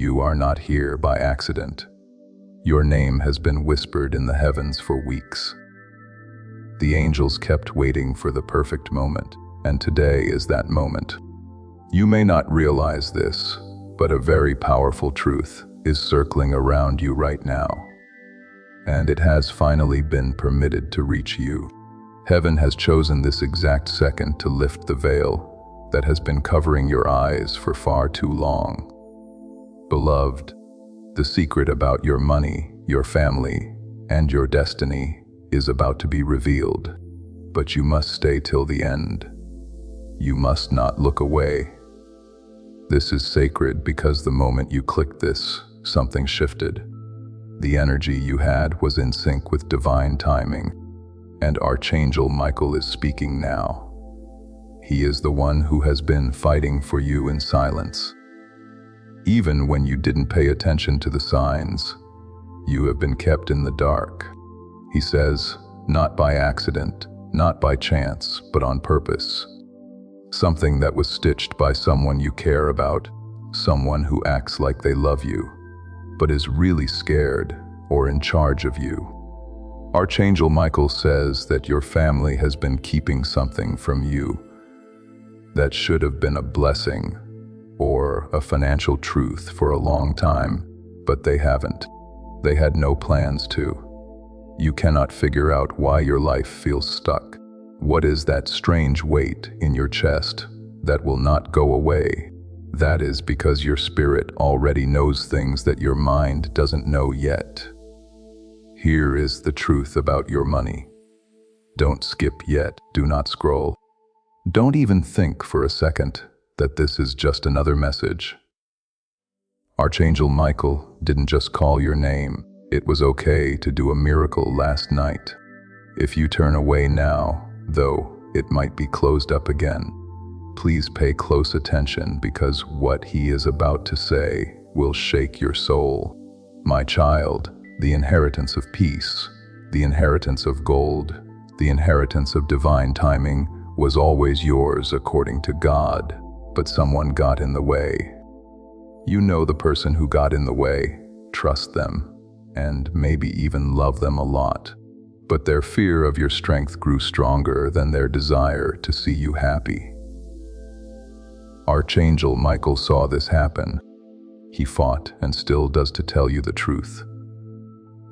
you are not here by accident. Your name has been whispered in the heavens for weeks. The angels kept waiting for the perfect moment, and today is that moment. You may not realize this, but a very powerful truth is circling around you right now. And it has finally been permitted to reach you. Heaven has chosen this exact second to lift the veil that has been covering your eyes for far too long. Beloved, the secret about your money, your family, and your destiny is about to be revealed, but you must stay till the end. You must not look away. This is sacred because the moment you clicked this, something shifted. The energy you had was in sync with divine timing, and Archangel Michael is speaking now. He is the one who has been fighting for you in silence. Even when you didn't pay attention to the signs, you have been kept in the dark. He says, not by accident, not by chance, but on purpose. Something that was stitched by someone you care about, someone who acts like they love you, but is really scared or in charge of you. Archangel Michael says that your family has been keeping something from you that should have been a blessing or a financial truth for a long time, but they haven't. They had no plans to. You cannot figure out why your life feels stuck. What is that strange weight in your chest that will not go away? That is because your spirit already knows things that your mind doesn't know yet. Here is the truth about your money. Don't skip yet. Do not scroll. Don't even think for a second that this is just another message. Archangel Michael didn't just call your name. It was okay to do a miracle last night. If you turn away now, though, it might be closed up again. Please pay close attention because what he is about to say will shake your soul. My child, the inheritance of peace, the inheritance of gold, the inheritance of divine timing was always yours according to God, but someone got in the way. You know the person who got in the way, trust them, and maybe even love them a lot. But their fear of your strength grew stronger than their desire to see you happy. Archangel Michael saw this happen. He fought and still does to tell you the truth.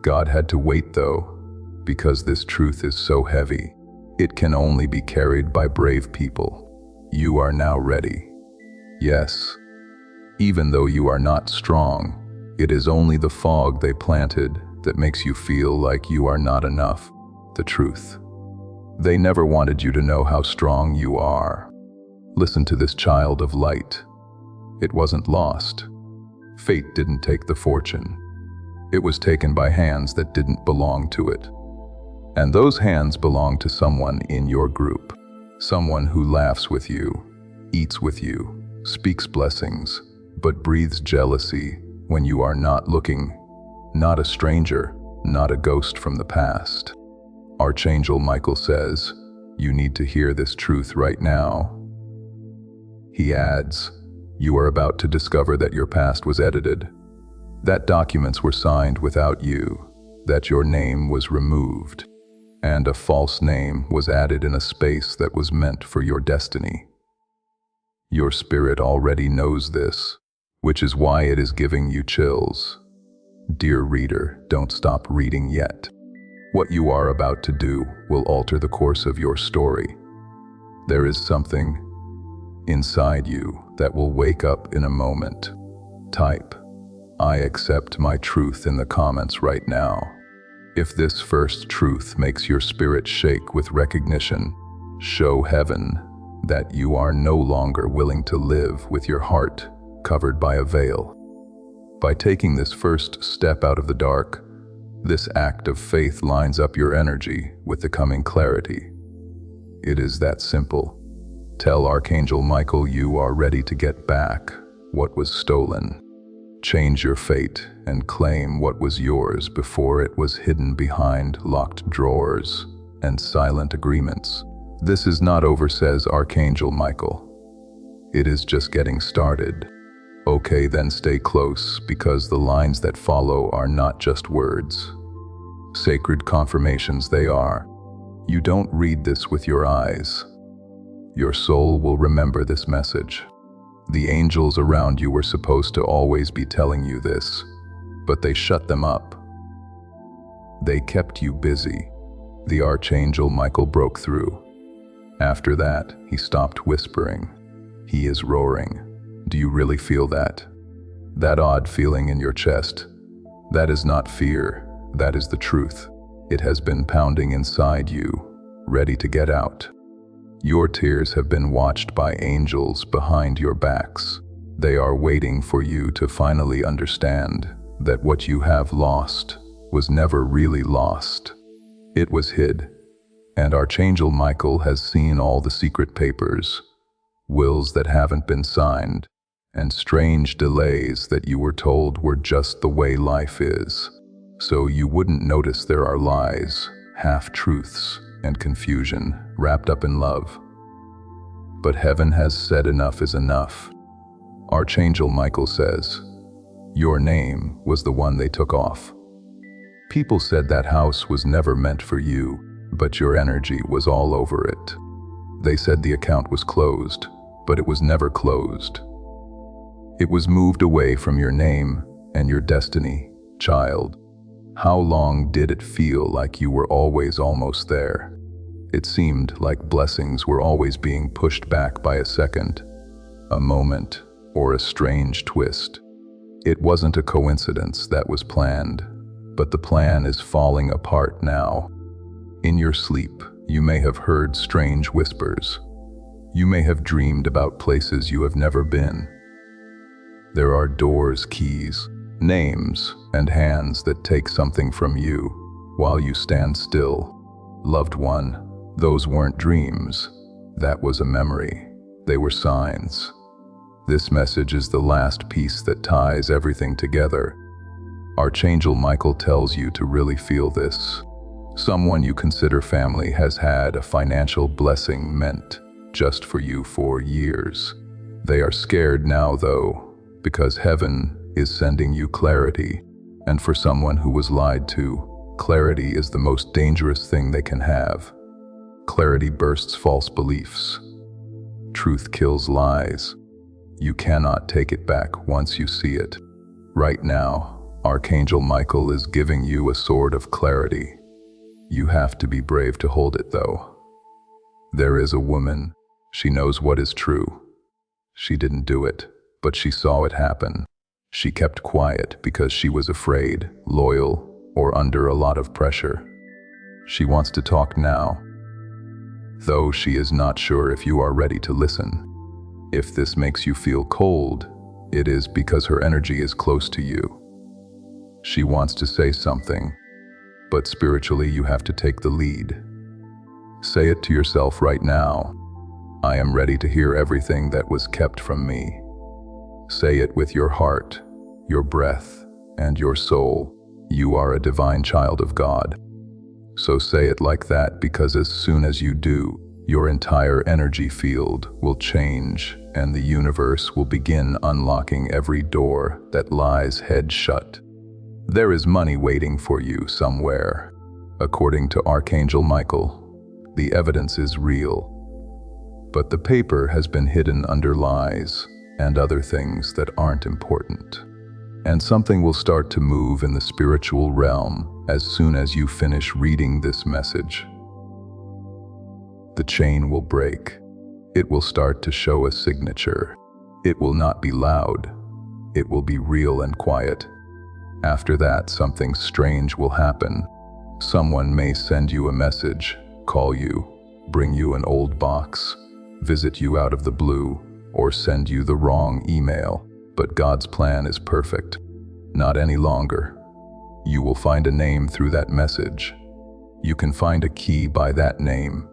God had to wait though, because this truth is so heavy. It can only be carried by brave people. You are now ready. Yes, even though you are not strong, it is only the fog they planted that makes you feel like you are not enough. The truth. They never wanted you to know how strong you are. Listen to this child of light. It wasn't lost. Fate didn't take the fortune. It was taken by hands that didn't belong to it. And those hands belong to someone in your group. Someone who laughs with you, eats with you, speaks blessings, but breathes jealousy when you are not looking. Not a stranger, not a ghost from the past. Archangel Michael says, you need to hear this truth right now. He adds, you are about to discover that your past was edited, that documents were signed without you, that your name was removed, and a false name was added in a space that was meant for your destiny. Your spirit already knows this, which is why it is giving you chills. Dear reader, don't stop reading yet. What you are about to do will alter the course of your story. There is something inside you that will wake up in a moment. Type, I accept my truth in the comments right now. If this first truth makes your spirit shake with recognition, show heaven that you are no longer willing to live with your heart covered by a veil. By taking this first step out of the dark, this act of faith lines up your energy with the coming clarity. It is that simple. Tell Archangel Michael you are ready to get back what was stolen. Change your fate and claim what was yours before it was hidden behind locked drawers and silent agreements. This is not over, says Archangel Michael. It is just getting started. Okay, then stay close, because the lines that follow are not just words. Sacred confirmations they are. You don't read this with your eyes. Your soul will remember this message. The angels around you were supposed to always be telling you this, but they shut them up. They kept you busy. The Archangel Michael broke through. After that, he stopped whispering. He is roaring. Do you really feel that? That odd feeling in your chest? That is not fear, that is the truth. It has been pounding inside you, ready to get out. Your tears have been watched by angels behind your backs. They are waiting for you to finally understand that what you have lost was never really lost. It was hid, and Archangel Michael has seen all the secret papers, wills that haven't been signed, and strange delays that you were told were just the way life is. So you wouldn't notice there are lies, half-truths, and confusion wrapped up in love. But heaven has said enough is enough. Archangel Michael says, your name was the one they took off. People said that house was never meant for you, but your energy was all over it. They said the account was closed, but it was never closed. It was moved away from your name and your destiny, child. How long did it feel like you were always almost there? It seemed like blessings were always being pushed back by a second, a moment, or a strange twist. It wasn't a coincidence that was planned, but the plan is falling apart now. In your sleep, you may have heard strange whispers. You may have dreamed about places you have never been. There are doors, keys, names, and hands that take something from you while you stand still. Loved one, those weren't dreams. That was a memory. They were signs. This message is the last piece that ties everything together. Archangel Michael tells you to really feel this. Someone you consider family has had a financial blessing meant just for you for years. They are scared now, though, because heaven is sending you clarity, and for someone who was lied to, clarity is the most dangerous thing they can have. Clarity bursts false beliefs. Truth kills lies. You cannot take it back once you see it. Right now, Archangel Michael is giving you a sword of clarity. You have to be brave to hold it, though. There is a woman. She knows what is true. She didn't do it, but she saw it happen. She kept quiet because she was afraid, loyal, or under a lot of pressure. She wants to talk now, though she is not sure if you are ready to listen. If this makes you feel cold, it is because her energy is close to you. She wants to say something, but spiritually you have to take the lead. Say it to yourself right now. I am ready to hear everything that was kept from me. Say it with your heart, your breath, and your soul. You are a divine child of God. So say it like that, because as soon as you do, your entire energy field will change and the universe will begin unlocking every door that lies head shut. There is money waiting for you somewhere. According to Archangel Michael, the evidence is real. But the paper has been hidden under lies and other things that aren't important. And something will start to move in the spiritual realm as soon as you finish reading this message. The chain will break. It will start to show a signature. It will not be loud. It will be real and quiet. After that, something strange will happen. Someone may send you a message, call you, bring you an old box, visit you out of the blue, or send you the wrong email. But God's plan is perfect. Not any longer. You will find a name through that message. You can find a key by that name.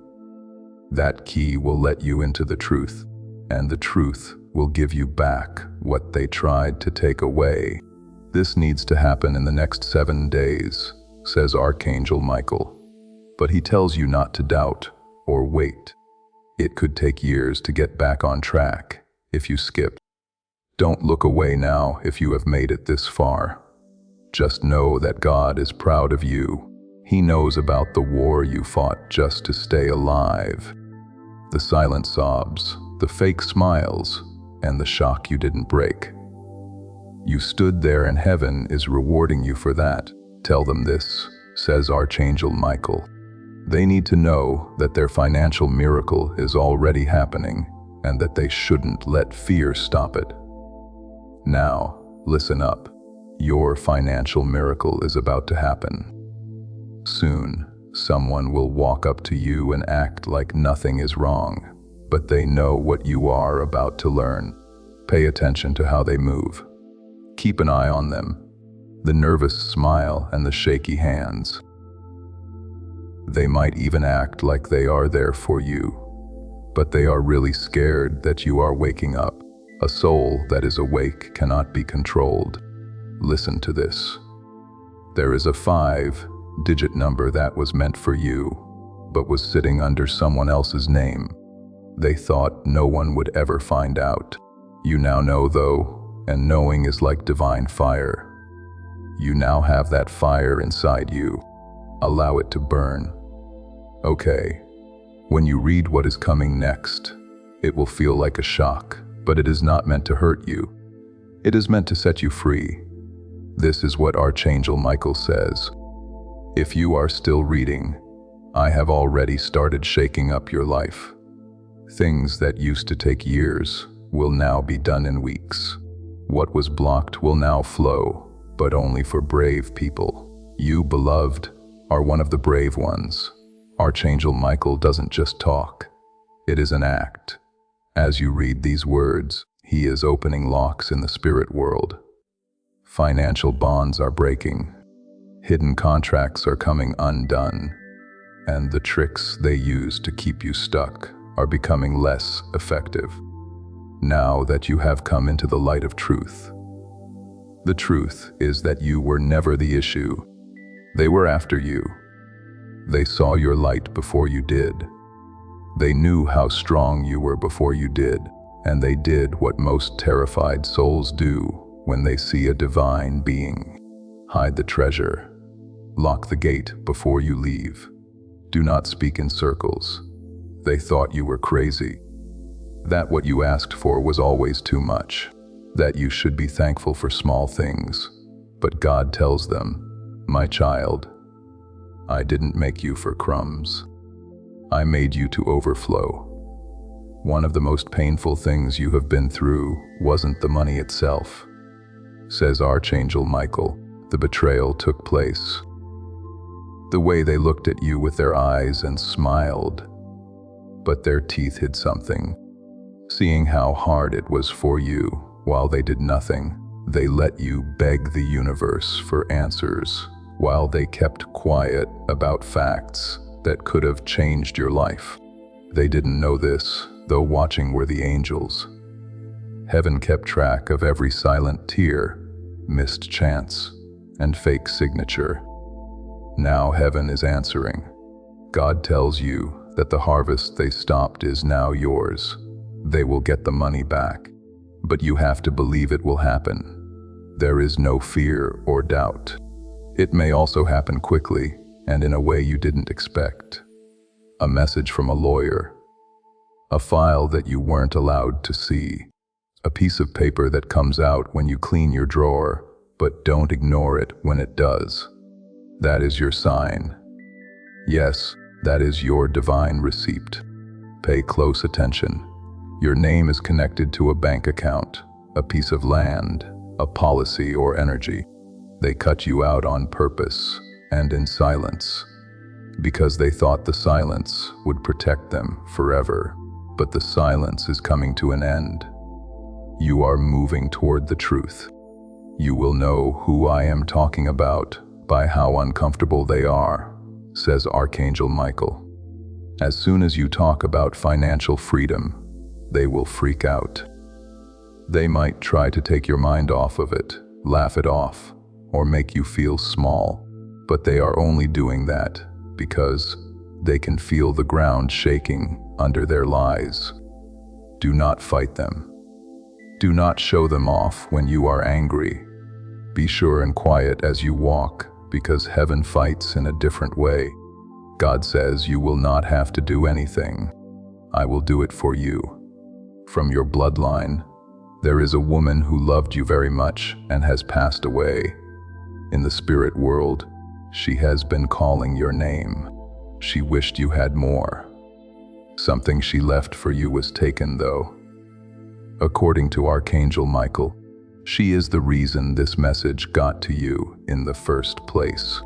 That key will let you into the truth, and the truth will give you back what they tried to take away. This needs to happen in the next 7 days, says Archangel Michael. But he tells you not to doubt or wait. It could take years to get back on track if you skip. Don't look away now if you have made it this far. Just know that God is proud of you. He knows about the war you fought just to stay alive. The silent sobs, the fake smiles, and the shock you didn't break. You stood there and heaven is rewarding you for that. Tell them this, says Archangel Michael. They need to know that their financial miracle is already happening and that they shouldn't let fear stop it. Now, listen up. Your financial miracle is about to happen. Soon, someone will walk up to you and act like nothing is wrong, but they know what you are about to learn. Pay attention to how they move. Keep an eye on them, the nervous smile and the shaky hands. They might even act like they are there for you, but they are really scared that you are waking up. A soul that is awake cannot be controlled. Listen to this. There is a 5-digit number that was meant for you, but was sitting under someone else's name. They thought no one would ever find out. You now know though, and knowing is like divine fire. You now have that fire inside you. Allow it to burn. Okay, when you read what is coming next, it will feel like a shock, but it is not meant to hurt you. It is meant to set you free. This is what Archangel Michael says. If you are still reading, I have already started shaking up your life. Things that used to take years will now be done in weeks. What was blocked will now flow, but only for brave people. You, beloved, are one of the brave ones. Archangel Michael doesn't just talk. It is an act. As you read these words, he is opening locks in the spirit world. Financial bonds are breaking. Hidden contracts are coming undone. And the tricks they use to keep you stuck are becoming less effective. Now that you have come into the light of truth. The truth is that you were never the issue. They were after you. They saw your light before you did. They knew how strong you were before you did, and they did what most terrified souls do when they see a divine being. Hide the treasure. Lock the gate before you leave. Do not speak in circles. They thought you were crazy. That what you asked for was always too much. That you should be thankful for small things. But God tells them, my child, I didn't make you for crumbs. I made you to overflow. One of the most painful things you have been through wasn't the money itself. Says Archangel Michael, the betrayal took place. The way they looked at you with their eyes and smiled, but their teeth hid something. Seeing how hard it was for you while they did nothing, they let you beg the universe for answers while they kept quiet about facts that could have changed your life. They didn't know this, though watching were the angels. Heaven kept track of every silent tear, missed chance, and fake signature. Now heaven is answering. God tells you that the harvest they stopped is now yours. They will get the money back, but you have to believe it will happen. There is no fear or doubt. It may also happen quickly and in a way you didn't expect. A message from a lawyer. A file that you weren't allowed to see. A piece of paper that comes out when you clean your drawer, but don't ignore it when it does. That is your sign. Yes, that is your divine receipt. Pay close attention. Your name is connected to a bank account, a piece of land, a policy or energy. They cut you out on purpose and in silence, because they thought the silence would protect them forever. But the silence is coming to an end. You are moving toward the truth. You will know who I am talking about by how uncomfortable they are, says Archangel Michael. As soon as you talk about financial freedom, they will freak out. They might try to take your mind off of it, laugh it off, or make you feel small, but they are only doing that because they can feel the ground shaking under their lies. Do not fight them. Do not show them off when you are angry. Be sure and quiet as you walk, because heaven fights in a different way. God says you will not have to do anything. I will do it for you. From your bloodline, there is a woman who loved you very much and has passed away. In the spirit world, she has been calling your name. She wished you had more. Something she left for you was taken, though. According to Archangel Michael, she is the reason this message got to you in the first place.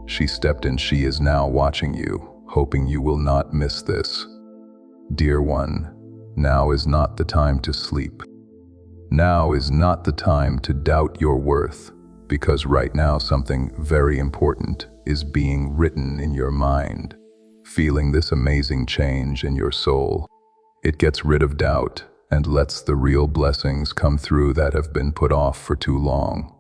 She stepped in. She is now watching you, hoping you will not miss this. Dear one, now is not the time to sleep. Now is not the time to doubt your worth, because right now something very important is being written in your mind. Feeling this amazing change in your soul, it gets rid of doubt and lets the real blessings come through that have been put off for too long.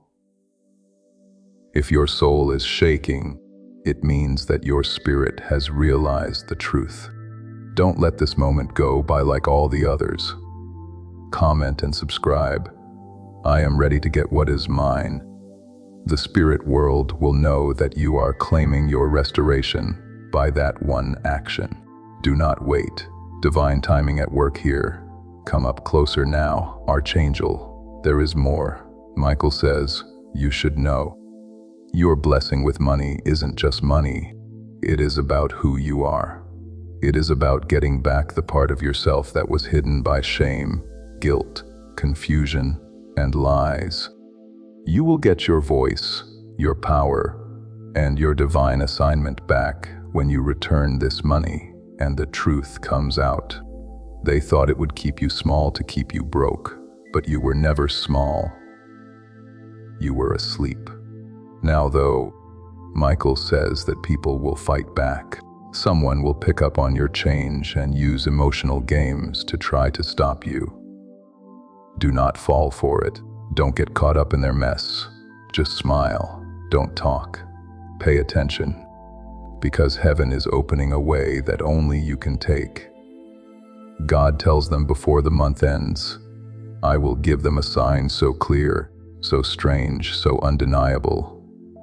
If your soul is shaking, it means that your spirit has realized the truth. Don't let this moment go by like all the others. Comment and subscribe. I am ready to get what is mine. The spirit world will know that you are claiming your restoration by that one action. Do not wait. Divine timing at work here. Come up closer now, Archangel. There is more. Michael says, you should know. Your blessing with money isn't just money. It is about who you are. It is about getting back the part of yourself that was hidden by shame, guilt, confusion, and lies. You will get your voice, your power, and your divine assignment back when you return this money and the truth comes out. They thought it would keep you small to keep you broke, but you were never small. You were asleep. Now though, Michael says that people will fight back. Someone will pick up on your change and use emotional games to try to stop you. Do not fall for it. Don't get caught up in their mess. Just smile. Don't talk. Pay attention. Because heaven is opening a way that only you can take. God tells them before the month ends, I will give them a sign so clear, so strange, so undeniable.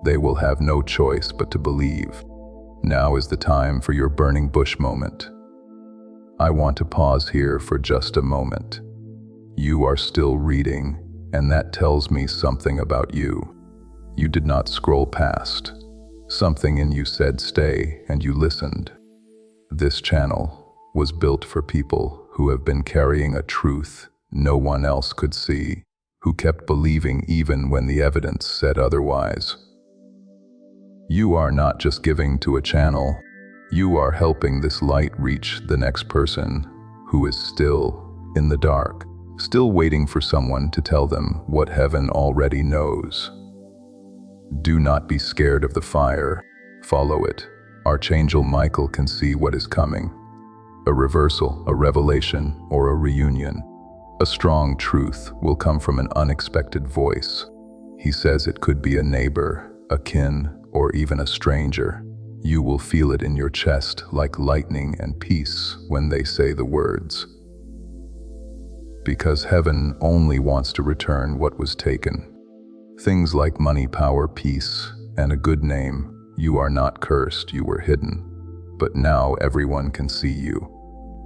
They will have no choice but to believe. Now is the time for your burning bush moment. I want to pause here for just a moment. You are still reading, and that tells me something about you. You did not scroll past. Something in you said stay, and you listened. This channel was built for people who have been carrying a truth no one else could see, who kept believing even when the evidence said otherwise. You are not just giving to a channel, you are helping this light reach the next person who is still in the dark, still waiting for someone to tell them what heaven already knows. Do not be scared of the fire, follow it. Archangel Michael can see what is coming. A reversal, a revelation, or a reunion. A strong truth will come from an unexpected voice. He says it could be a neighbor, a kin, or even a stranger. You will feel it in your chest like lightning and peace when they say the words. Because heaven only wants to return what was taken. Things like money, power, peace, and a good name. You are not cursed, you were hidden. But now everyone can see you.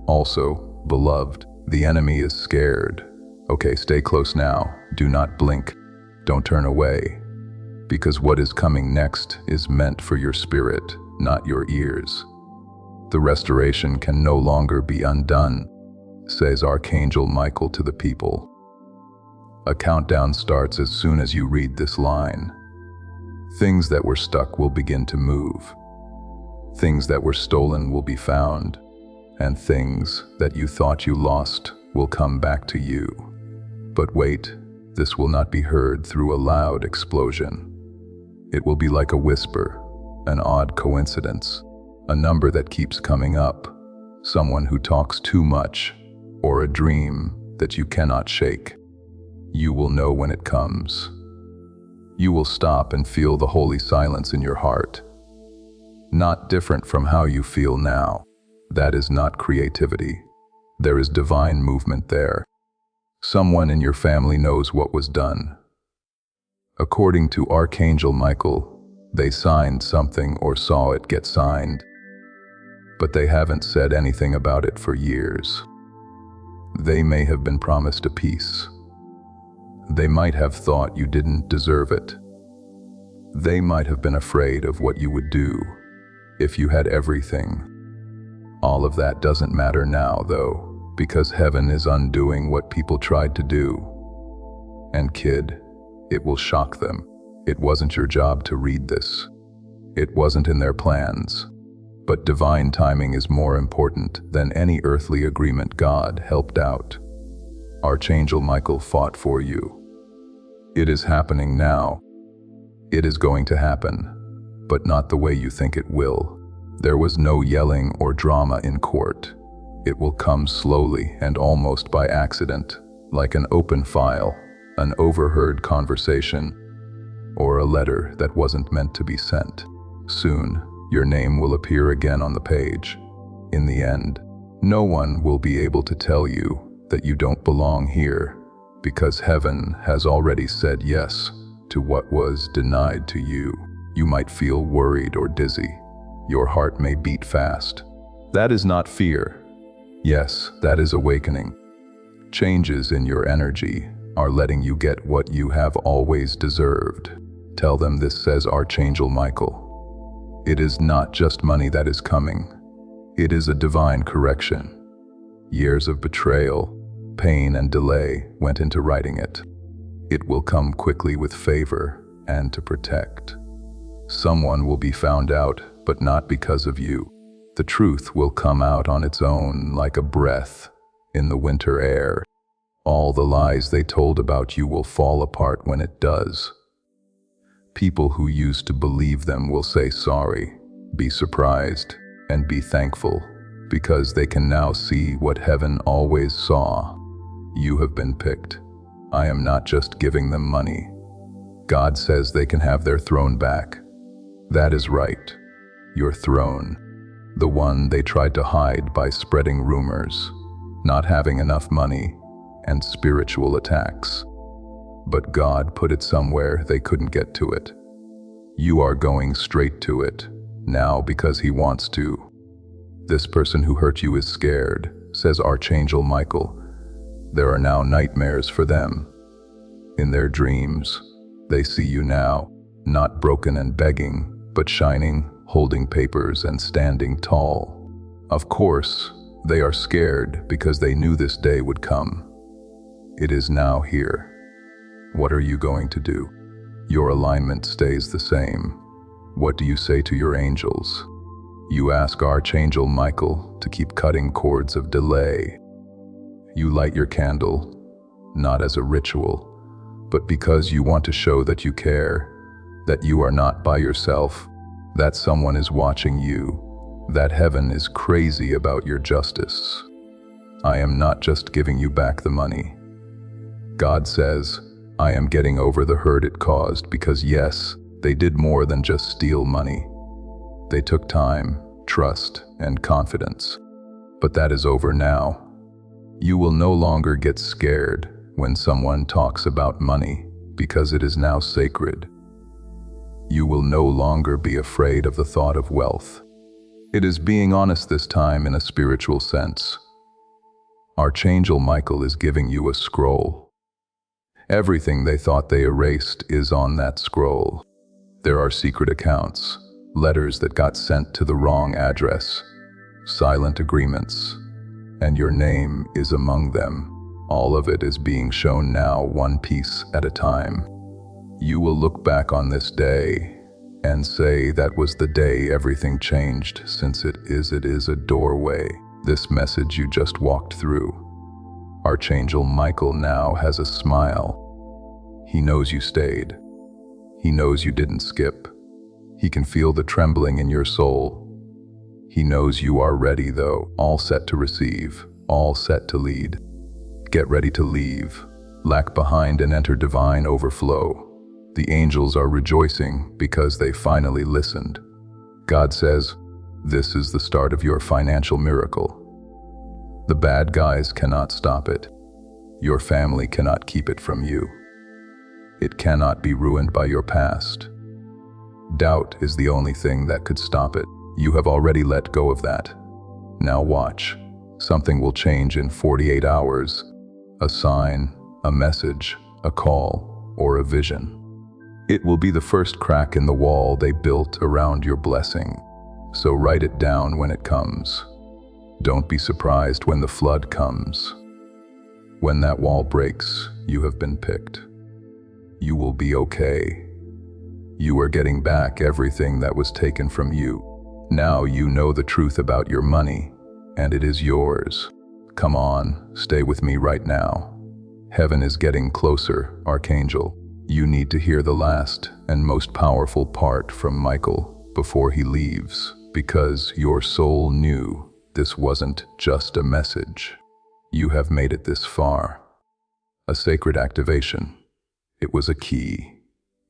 Also, beloved, the enemy is scared. Okay, stay close now. Do not blink. Don't turn away. Because what is coming next is meant for your spirit, not your ears. The restoration can no longer be undone, says Archangel Michael to the people. A countdown starts as soon as you read this line. Things that were stuck will begin to move. Things that were stolen will be found. And things that you thought you lost will come back to you. But wait, this will not be heard through a loud explosion. It will be like a whisper, an odd coincidence, a number that keeps coming up, someone who talks too much, or a dream that you cannot shake. You will know when it comes. You will stop and feel the holy silence in your heart. Not different from how you feel now. That is not creativity. There is divine movement there. Someone in your family knows what was done. According to Archangel Michael, they signed something or saw it get signed, but they haven't said anything about it for years. They may have been promised a peace. They might have thought you didn't deserve it. They might have been afraid of what you would do if you had everything. All of that doesn't matter now, though, because heaven is undoing what people tried to do. And kid, it will shock them. It wasn't your job to read this. It wasn't in their plans. But divine timing is more important than any earthly agreement. God helped out. Archangel Michael fought for you. It is happening now. It is going to happen, but not the way you think it will. There was no yelling or drama in court. It will come slowly and almost by accident, like an open file, an overheard conversation, or a letter that wasn't meant to be sent. Soon, your name will appear again on the page. In the end, no one will be able to tell you that you don't belong here, because heaven has already said yes to what was denied to you. You might feel worried or dizzy. Your heart may beat fast. That is not fear. Yes, that is awakening. Changes in your energy are letting you get what you have always deserved. Tell them this says Archangel Michael. It is not just money that is coming. It is a divine correction. Years of betrayal, pain, and delay went into writing it. It will come quickly with favor and to protect. Someone will be found out, but not because of you. The truth will come out on its own like a breath in the winter air. All the lies they told about you will fall apart when it does. People who used to believe them will say sorry, be surprised, and be thankful, because they can now see what heaven always saw. You have been picked. I am not just giving them money. God says they can have their throne back. That is right. Your throne. The one they tried to hide by spreading rumors, not having enough money, and spiritual attacks. But God put it somewhere they couldn't get to it. You are going straight to it, now because He wants to. This person who hurt you is scared, says Archangel Michael. There are now nightmares for them. In their dreams, they see you now, not broken and begging, but shining, holding papers and standing tall. Of course, they are scared because they knew this day would come. It is now here. What are you going to do? Your alignment stays the same. What do you say to your angels? You ask Archangel Michael to keep cutting cords of delay. You light your candle, not as a ritual, but because you want to show that you care, that you are not by yourself, that someone is watching you, that heaven is crazy about your justice. I am not just giving you back the money. God says, I am getting over the hurt it caused because yes, they did more than just steal money. They took time, trust, and confidence. But that is over now. You will no longer get scared when someone talks about money because it is now sacred. You will no longer be afraid of the thought of wealth. It is being honest this time in a spiritual sense. Archangel Michael is giving you a scroll. Everything they thought they erased is on that scroll. There are secret accounts, letters that got sent to the wrong address, silent agreements, and your name is among them. All of it is being shown now, one piece at a time. You will look back on this day and say that was the day everything changed, since it is a doorway, this message you just walked through. Archangel Michael now has a smile. He knows you stayed. He knows you didn't skip. He can feel the trembling in your soul. He knows you are ready though, all set to receive, all set to lead. Get ready to leave, lag behind and enter divine overflow. The angels are rejoicing because they finally listened. God says, this is the start of your financial miracle. The bad guys cannot stop it. Your family cannot keep it from you. It cannot be ruined by your past. Doubt is the only thing that could stop it. You have already let go of that. Now watch. Something will change in 48 hours. A sign, a message, a call, or a vision. It will be the first crack in the wall they built around your blessing. So write it down when it comes. Don't be surprised when the flood comes. When that wall breaks, you have been picked. You will be okay. You are getting back everything that was taken from you. Now you know the truth about your money, and it is yours. Come on, stay with me right now. Heaven is getting closer, Archangel. You need to hear the last and most powerful part from Michael before he leaves, because your soul knew this wasn't just a message. You have made it this far. A sacred activation. It was a key.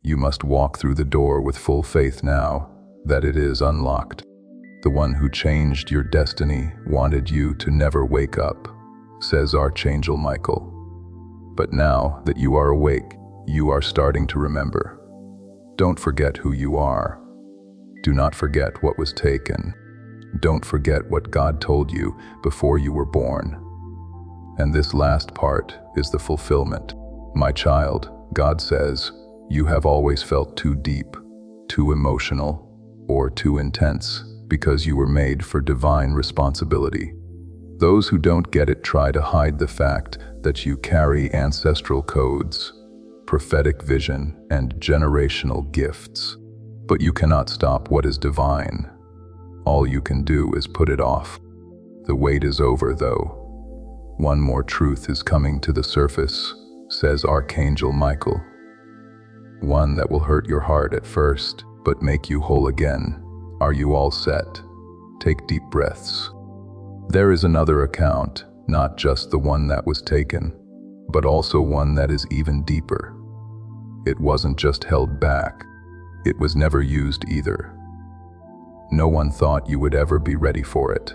You must walk through the door with full faith now that it is unlocked. The one who changed your destiny wanted you to never wake up, says Archangel Michael. But now that you are awake, you are starting to remember. Don't forget who you are. Do not forget what was taken. Don't forget what God told you before you were born. And this last part is the fulfillment. My child, God says, you have always felt too deep, too emotional, or too intense because you were made for divine responsibility. Those who don't get it try to hide the fact that you carry ancestral codes, prophetic vision, and generational gifts. But you cannot stop what is divine. All you can do is put it off. The wait is over, though. One more truth is coming to the surface, says Archangel Michael. One that will hurt your heart at first, but make you whole again. Are you all set? Take deep breaths. There is another account, not just the one that was taken, but also one that is even deeper. It wasn't just held back. It was never used either. No one thought you would ever be ready for it.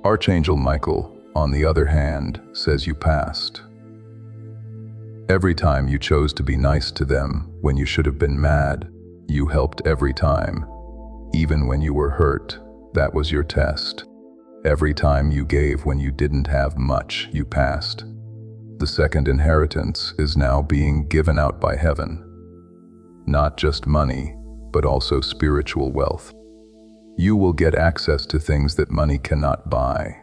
Archangel Michael, on the other hand, says you passed. Every time you chose to be nice to them when you should have been mad, you helped every time. Even when you were hurt, that was your test. Every time you gave when you didn't have much, you passed. The second inheritance is now being given out by heaven. Not just money, but also spiritual wealth. You will get access to things that money cannot buy.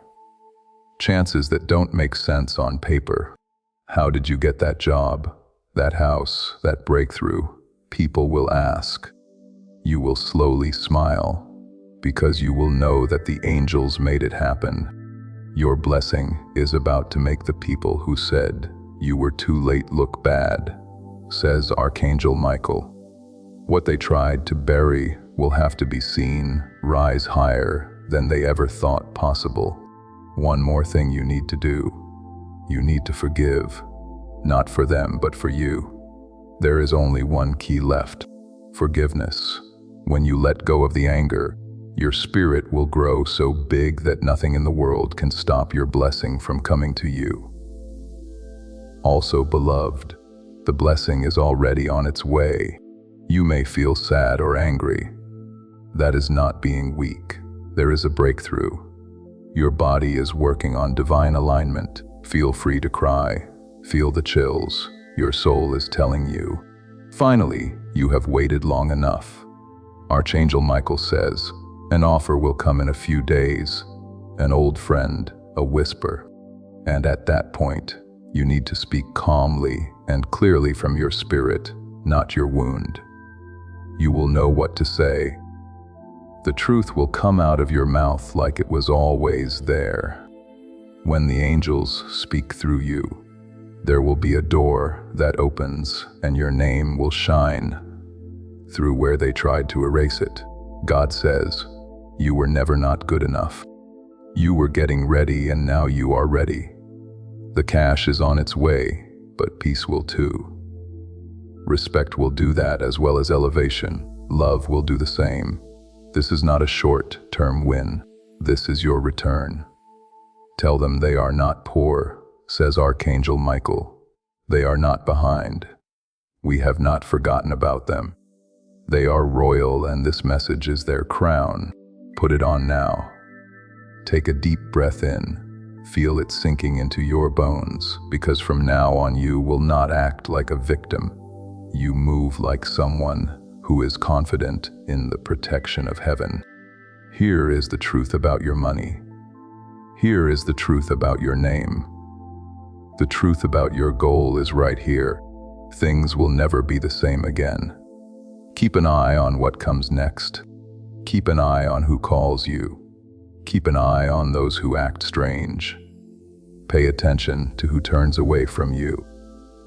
Chances that don't make sense on paper. How did you get that job, that house, that breakthrough? People will ask. You will slowly smile, because you will know that the angels made it happen. Your blessing is about to make the people who said you were too late look bad, says Archangel Michael. What they tried to bury will have to be seen rise higher than they ever thought possible. One more thing you need to do. You need to forgive, not for them, but for you. There is only one key left: forgiveness. When you let go of the anger, your spirit will grow so big that nothing in the world can stop your blessing from coming to you. Also, beloved, the blessing is already on its way. You may feel sad or angry. That is not being weak. There is a breakthrough. Your body is working on divine alignment. Feel free to cry. Feel the chills. Your soul is telling you. Finally, you have waited long enough. Archangel Michael says, an offer will come in a few days. An old friend, a whisper. And at that point, you need to speak calmly and clearly from your spirit, not your wound. You will know what to say. The truth will come out of your mouth like it was always there. When the angels speak through you, there will be a door that opens and your name will shine through where they tried to erase it. God says, you were never not good enough. You were getting ready and now you are ready. The cash is on its way, but peace will too. Respect will do that as well as elevation. Love will do the same. This is not a short-term win. This is your return. Tell them they are not poor. says Archangel Michael. They are not behind. We have not forgotten about them. They are royal, and this message is their crown. Put it on now. Take a deep breath in. Feel it sinking into your bones, because from now on you will not act like a victim. You move like someone who is confident in the protection of heaven. Here is the truth about your money. Here is the truth about your name. The truth about your goal is right here. Things will never be the same again. Keep an eye on what comes next. Keep an eye on who calls you. Keep an eye on those who act strange. Pay attention to who turns away from you.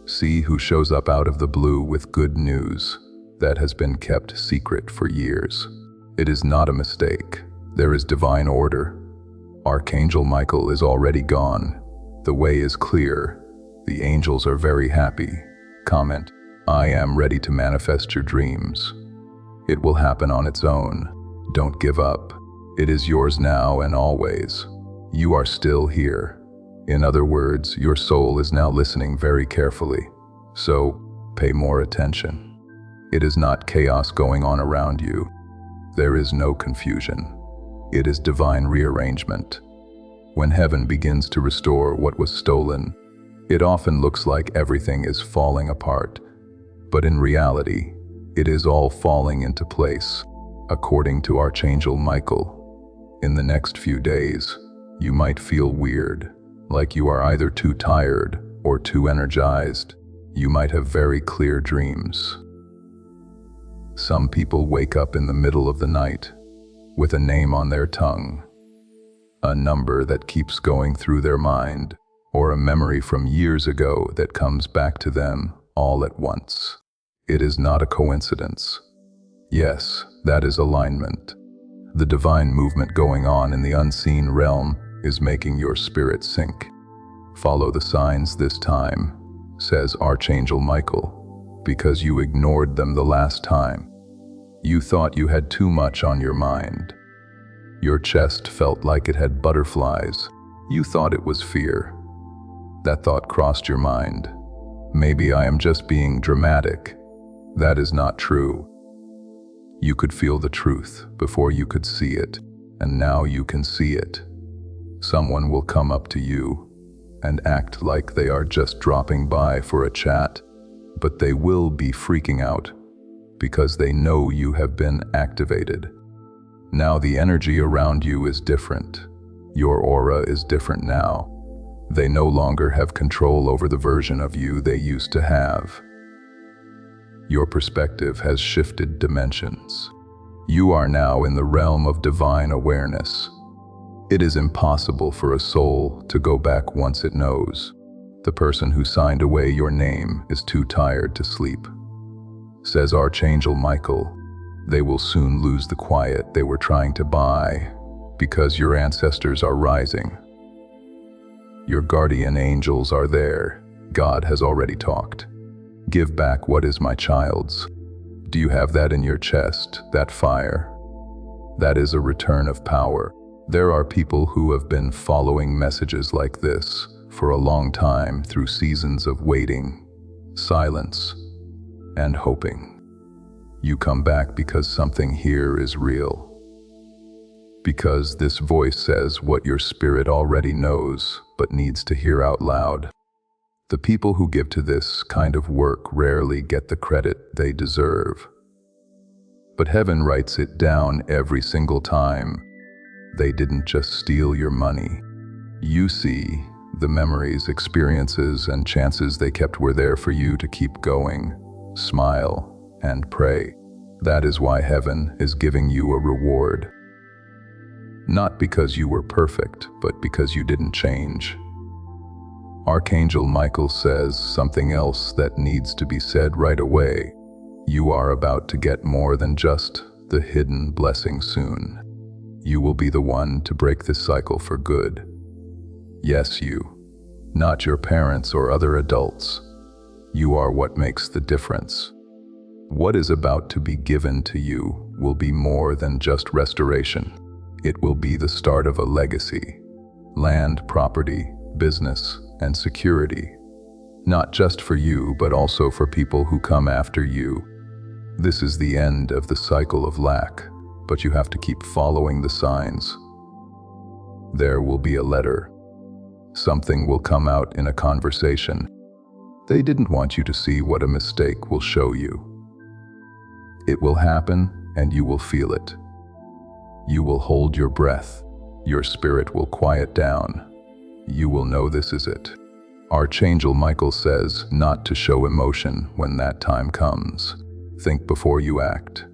See who shows up out of the blue with good news that has been kept secret for years. It is not a mistake. There is divine order. Archangel Michael is already gone. The way is clear. The angels are very happy. Comment, I am ready to manifest your dreams. It will happen on its own. Don't give up. It is yours now and always. You are still here. In other words, your soul is now listening very carefully. So, pay more attention. It is not chaos going on around you. There is no confusion. It is divine rearrangement. When heaven begins to restore what was stolen, it often looks like everything is falling apart. But in reality, it is all falling into place, according to Archangel Michael. In the next few days, you might feel weird, like you are either too tired or too energized. You might have very clear dreams. Some people wake up in the middle of the night with a name on their tongue, a number that keeps going through their mind, or a memory from years ago that comes back to them all at once. It is not a coincidence. Yes, that is alignment. The divine movement going on in the unseen realm is making your spirit sync. Follow the signs this time, says Archangel Michael, because you ignored them the last time. You thought you had too much on your mind. Your chest felt like it had butterflies. You thought it was fear. That thought crossed your mind. Maybe I am just being dramatic. That is not true. You could feel the truth before you could see it, and now you can see it. Someone will come up to you and act like they are just dropping by for a chat, but they will be freaking out because they know you have been activated. Now the energy around you is different. Your aura is different now. They no longer have control over the version of you they used to have. Your perspective has shifted dimensions. You are now in the realm of divine awareness. It is impossible for a soul to go back once it knows. The person who signed away your name is too tired to sleep. Says Archangel Michael, they will soon lose the quiet they were trying to buy because your ancestors are rising. Your guardian angels are there. God has already talked. Give back what is my child's. Do you have that in your chest, that fire? That is a return of power. There are people who have been following messages like this for a long time through seasons of waiting, silence, and hoping. You come back because something here is real. Because this voice says what your spirit already knows but needs to hear out loud. The people who give to this kind of work rarely get the credit they deserve. But heaven writes it down every single time. They didn't just steal your money. You see, the memories, experiences, and chances they kept were there for you to keep going, smile, and pray. That is why heaven is giving you a reward. Not because you were perfect, but because you didn't change. Archangel Michael says something else that needs to be said right away. You are about to get more than just the hidden blessing soon. You will be the one to break this cycle for good. Yes, you, not your parents or other adults. You are what makes the difference. What is about to be given to you will be more than just restoration. It will be the start of a legacy. Land, property, business, and security. Not just for you, but also for people who come after you. This is the end of the cycle of lack, but you have to keep following the signs. There will be a letter. Something will come out in a conversation. They didn't want you to see what a mistake will show you. It will happen, and you will feel it. You will hold your breath. Your spirit will quiet down. You will know this is it. Archangel Michael says not to show emotion when that time comes. Think before you act.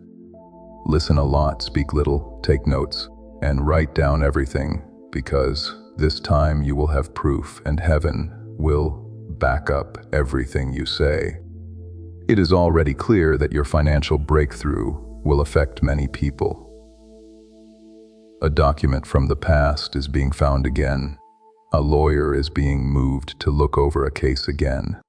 Listen a lot, speak little, take notes, and write down everything, because this time you will have proof, and heaven will back up everything you say. It is already clear that your financial breakthrough will affect many people. A document from the past is being found again. A lawyer is being moved to look over a case again.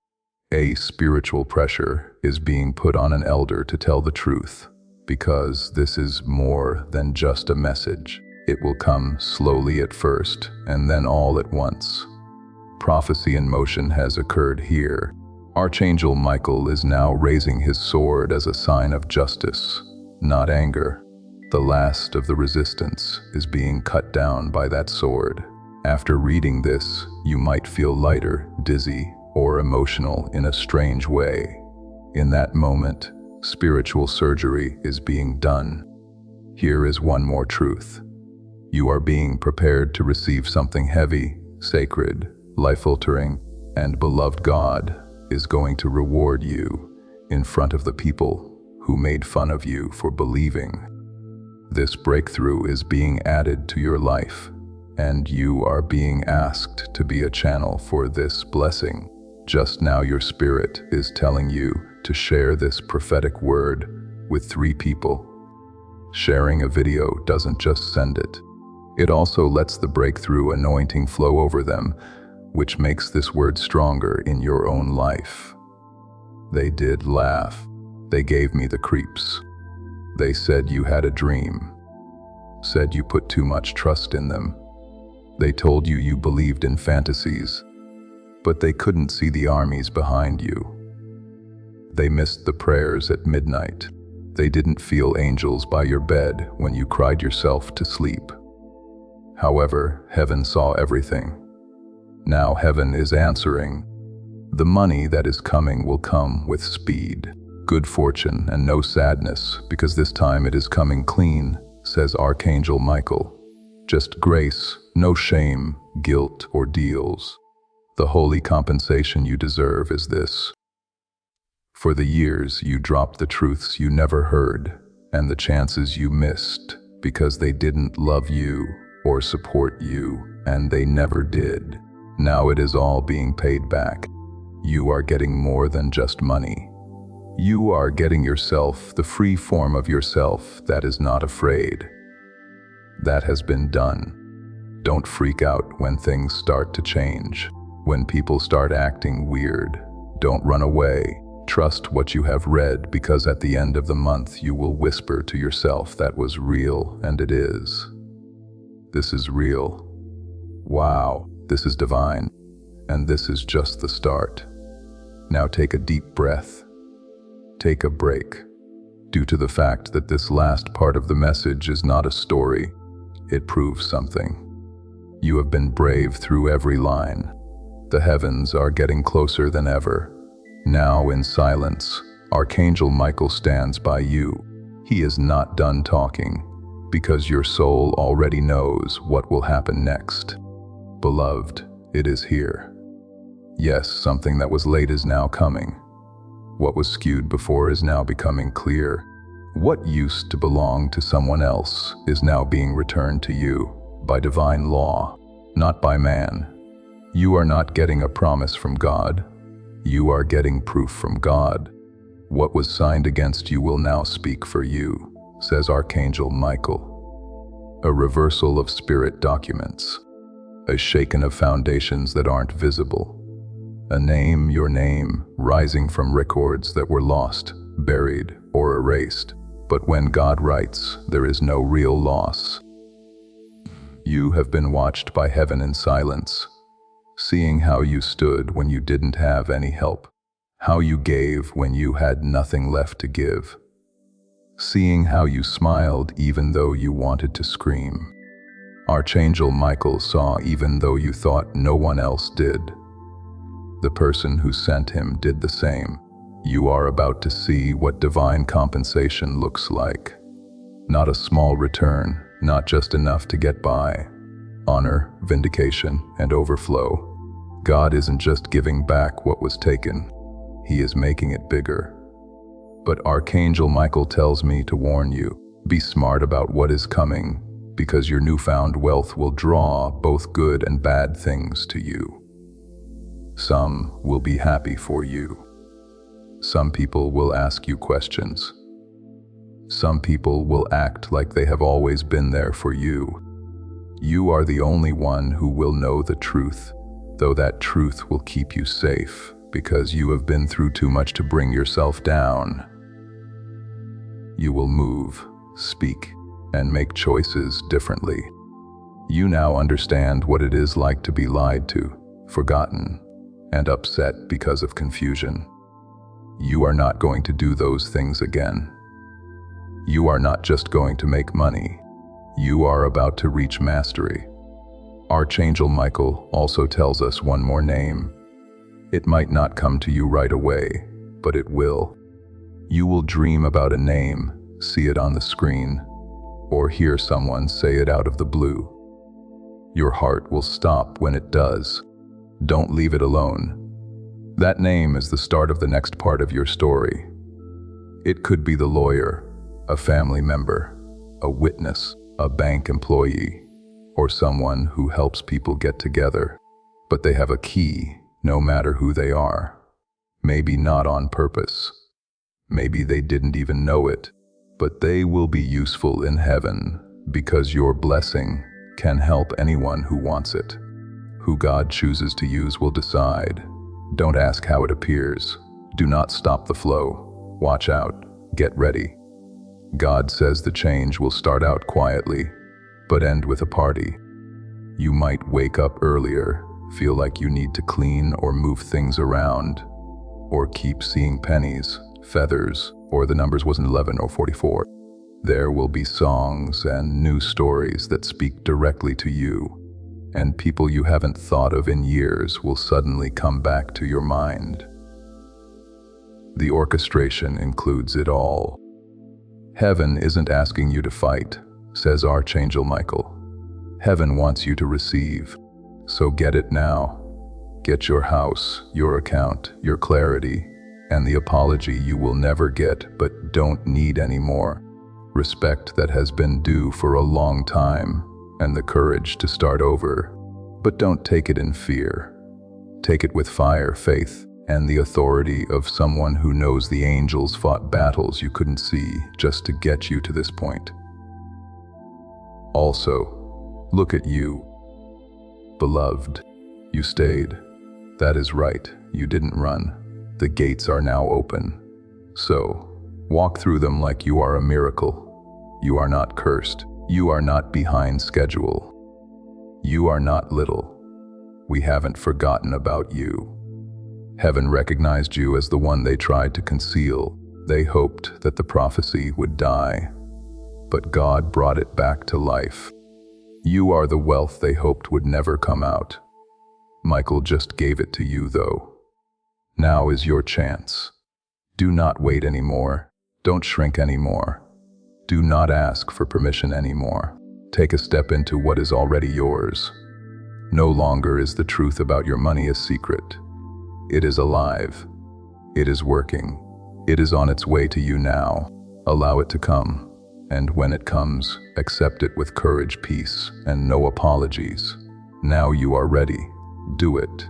A spiritual pressure is being put on an elder to tell the truth, because this is more than just a message. It will come slowly at first, and then all at once. Prophecy in motion has occurred here. Archangel Michael is now raising his sword as a sign of justice, not anger. The last of the resistance is being cut down by that sword. After reading this, you might feel lighter, dizzy, or emotional in a strange way. In that moment, spiritual surgery is being done. Here is one more truth. You are being prepared to receive something heavy, sacred, life-altering, and beloved. God is going to reward you in front of the people who made fun of you for believing. This breakthrough is being added to your life, and you are being asked to be a channel for this blessing. Just now your spirit is telling you to share this prophetic word with 3 people. Sharing a video doesn't just send it. It also lets the breakthrough anointing flow over them, which makes this word stronger in your own life. They did laugh. They gave me the creeps. They said you had a dream. Said you put too much trust in them. They told you you believed in fantasies, but they couldn't see the armies behind you. They missed the prayers at midnight. They didn't feel angels by your bed when you cried yourself to sleep. However, heaven saw everything. Now heaven is answering. The money that is coming will come with speed, good fortune, and no sadness, because this time it is coming clean, says Archangel Michael. Just grace, no shame, guilt, or deals. The holy compensation you deserve is this. For the years you dropped the truths you never heard, and the chances you missed because they didn't love you or support you, and they never did. Now it is all being paid back. You are getting more than just money. You are getting yourself, the free form of yourself that is not afraid. That has been done. Don't freak out when things start to change. When people start acting weird, don't run away. Trust what you have read, because at the end of the month you will whisper to yourself that was real, and it is. This is real. Wow, this is divine. And this is just the start. Now take a deep breath. Take a break. Due to the fact that this last part of the message is not a story, it proves something. You have been brave through every line. The heavens are getting closer than ever. Now in silence, Archangel Michael stands by you. He is not done talking, because your soul already knows what will happen next. Beloved, it is here. Yes, something that was late is now coming. What was skewed before is now becoming clear. What used to belong to someone else is now being returned to you by divine law, not by man. You are not getting a promise from God. You are getting proof from God. What was signed against you will now speak for you, says Archangel Michael. A reversal of spirit documents. A shaking of foundations that aren't visible. A name, your name, rising from records that were lost, buried, or erased. But when God writes, there is no real loss. You have been watched by heaven in silence. seeing how you stood when you didn't have any help, how you gave when you had nothing left to give, seeing how you smiled even though you wanted to scream. Archangel Michael saw even though you thought no one else did. The person who sent him did the same. You are about to see what divine compensation looks like. Not a small return, not just enough to get by. Honor, vindication, and overflow. God isn't just giving back what was taken. He is making it bigger. But Archangel Michael tells me to warn you, be smart about what is coming, because your newfound wealth will draw both good and bad things to you. Some will be happy for you. Some people will ask you questions. Some people will act like they have always been there for you. You are the only one who will know the truth, though that truth will keep you safe, because you have been through too much to bring yourself down. You will move, speak, and make choices differently. You now understand what it is like to be lied to, forgotten, and upset because of confusion. You are not going to do those things again. You are not just going to make money. You are about to reach mastery. Archangel Michael also tells us one more name. It might not come to you right away, but it will. You will dream about a name, see it on the screen, or hear someone say it out of the blue. Your heart will stop when it does. Don't leave it alone. That name is the start of the next part of your story. It could be the lawyer, a family member, a witness, a bank employee, or someone who helps people get together. But they have a key, no matter who they are. Maybe not on purpose. Maybe they didn't even know it, but they will be useful in heaven because your blessing can help anyone who wants it. Who God chooses to use will decide. Don't ask how it appears. Do not stop the flow. Watch out. Get ready. God says the change will start out quietly, but end with a party. You might wake up earlier, feel like you need to clean or move things around, or keep seeing pennies, feathers, or the numbers wasn't 11 or 44. There will be songs and new stories that speak directly to you, and people you haven't thought of in years will suddenly come back to your mind. The orchestration includes it all. Heaven isn't asking you to fight, says Archangel Michael. Heaven wants you to receive, so get it now. Get your house, your account, your clarity, and the apology you will never get but don't need anymore. Respect that has been due for a long time, and the courage to start over. But don't take it in fear. Take it with fire, faith, and the authority of someone who knows the angels fought battles you couldn't see just to get you to this point. Also, look at you. Beloved, you stayed. That is right, you didn't run. The gates are now open. So, walk through them like you are a miracle. You are not cursed. You are not behind schedule. You are not little. We haven't forgotten about you. Heaven recognized you as the one they tried to conceal. They hoped that the prophecy would die, but God brought it back to life. You are the wealth they hoped would never come out. Michael just gave it to you, though. Now is your chance. Do not wait anymore. Don't shrink anymore. Do not ask for permission anymore. Take a step into what is already yours. No longer is the truth about your money a secret. It is alive. It is working. It is on its way to you now. Allow it to come. And when it comes, accept it with courage, peace, and no apologies. Now you are ready. Do it.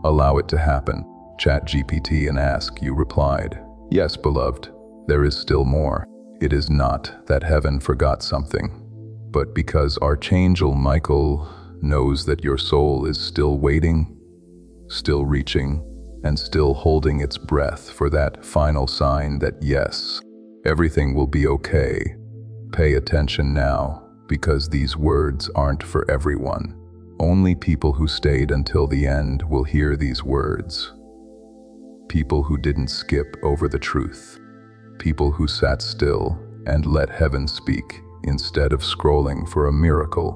Allow it to happen. Chat GPT and ask, you replied. Yes, beloved, there is still more. It is not that heaven forgot something, but because Archangel Michael knows that your soul is still waiting, still reaching, and still holding its breath for that final sign that yes, everything will be okay. Pay attention now, because these words aren't for everyone. Only people who stayed until the end will hear these words. People who didn't skip over the truth. People who sat still and let heaven speak instead of scrolling for a miracle.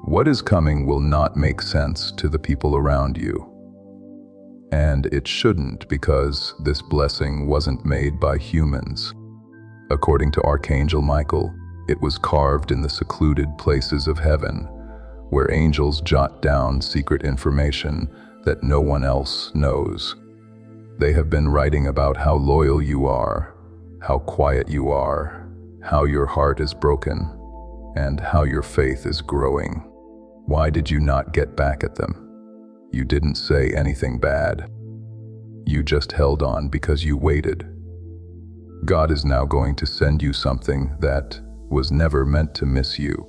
What is coming will not make sense to the people around you. And it shouldn't, because this blessing wasn't made by humans. According to Archangel Michael, it was carved in the secluded places of heaven, where angels jot down secret information that no one else knows. They have been writing about how loyal you are, how quiet you are, how your heart is broken, and how your faith is growing. Why did you not get back at them? You didn't say anything bad. You just held on because you waited. God is now going to send you something that was never meant to miss you.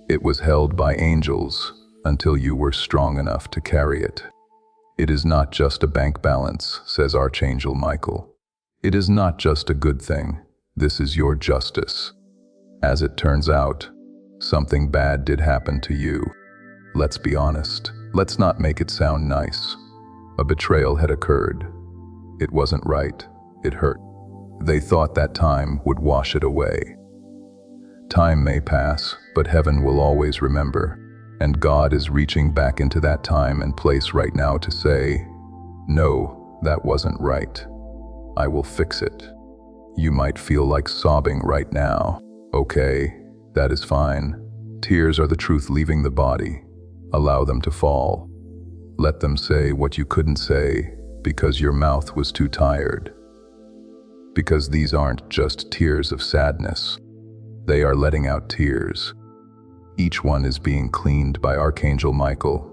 It was held by angels until you were strong enough to carry it. It is not just a bank balance, says Archangel Michael. It is not just a good thing. This is your justice. As it turns out, something bad did happen to you. Let's be honest. Let's not make it sound nice. A betrayal had occurred. It wasn't right. It hurt. They thought that time would wash it away. Time may pass, but heaven will always remember. And God is reaching back into that time and place right now to say, no, that wasn't right. I will fix it. You might feel like sobbing right now. Okay, that is fine. Tears are the truth leaving the body. Allow them to fall. Let them say what you couldn't say because your mouth was too tired. Because these aren't just tears of sadness. They are letting out tears. Each one is being cleaned by Archangel Michael.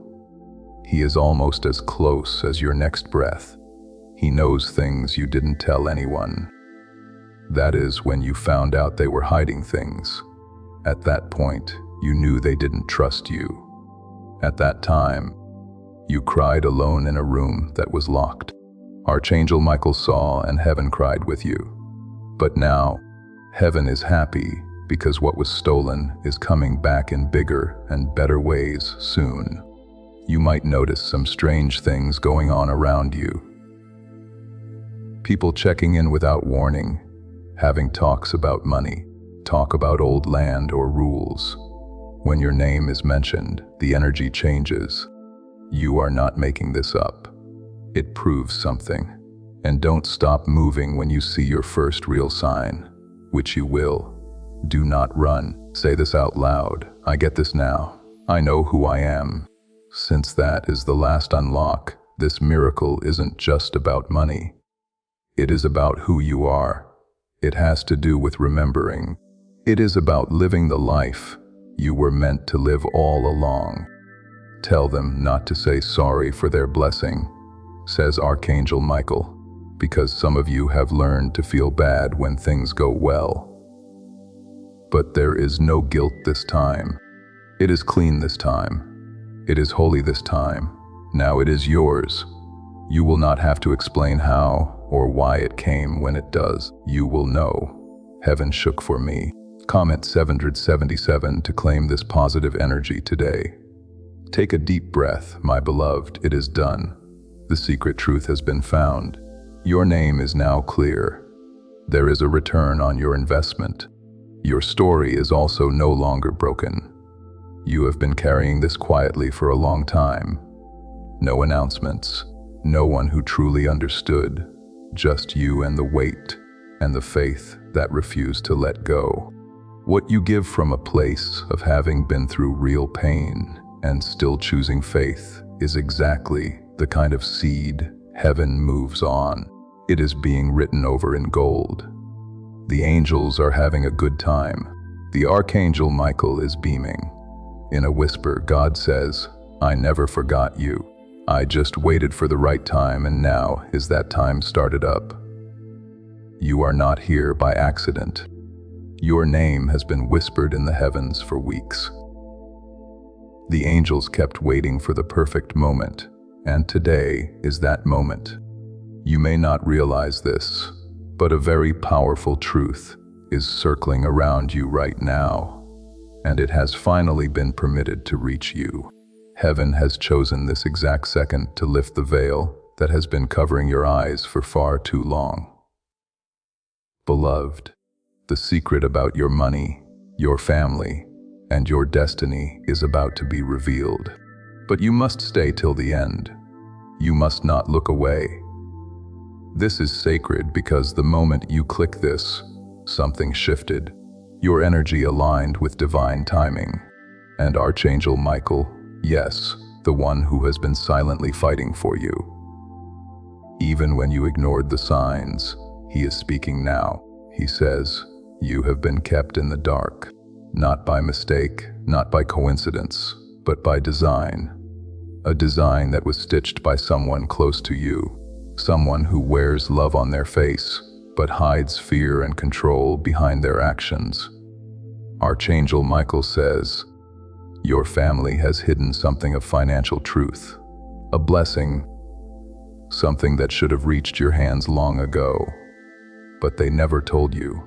He is almost as close as your next breath. He knows things you didn't tell anyone. That is when you found out they were hiding things. At that point, you knew they didn't trust you. At that time, you cried alone in a room that was locked. Archangel Michael saw and heaven cried with you. But now, heaven is happy because what was stolen is coming back in bigger and better ways soon. You might notice some strange things going on around you. People checking in without warning, having talks about money, talk about old land or rules. When your name is mentioned, the energy changes. You are not making this up. It proves something. And don't stop moving when you see your first real sign, which you will. Do not run. Say this out loud. I get this now. I know who I am. Since that is the last unlock, this miracle isn't just about money. It is about who you are. It has to do with remembering. It is about living the life you were meant to live all along. Tell them not to say sorry for their blessing, says Archangel Michael, because some of you have learned to feel bad when things go well. But there is no guilt this time. It is clean this time. It is holy this time. Now it is yours. You will not have to explain how or why it came when it does. You will know. Heaven shook for me. Comment 777 to claim this positive energy today. Take a deep breath, my beloved. It is done. The secret truth has been found. Your name is now clear. There is a return on your investment. Your story is also no longer broken. You have been carrying this quietly for a long time. No announcements, no one who truly understood, just you and the weight and the faith that refused to let go. What you give from a place of having been through real pain and still choosing faith is exactly the kind of seed heaven moves on. It is being written over in gold. The angels are having a good time. The Archangel Michael is beaming. In a whisper, God says, I never forgot you. I just waited for the right time, and now is that time started up. You are not here by accident. Your name has been whispered in the heavens for weeks. The angels kept waiting for the perfect moment, and today is that moment. You may not realize this, but a very powerful truth is circling around you right now, and it has finally been permitted to reach you. Heaven has chosen this exact second to lift the veil that has been covering your eyes for far too long. Beloved, the secret about your money, your family, and your destiny is about to be revealed. But you must stay till the end. You must not look away. This is sacred because the moment you click this, something shifted. Your energy aligned with divine timing. And Archangel Michael, yes, the one who has been silently fighting for you. Even when you ignored the signs, he is speaking now. He says, you have been kept in the dark, not by mistake, not by coincidence, but by design. A design that was stitched by someone close to you, someone who wears love on their face, but hides fear and control behind their actions. Archangel Michael says, your family has hidden something of financial truth, a blessing, something that should have reached your hands long ago. But they never told you.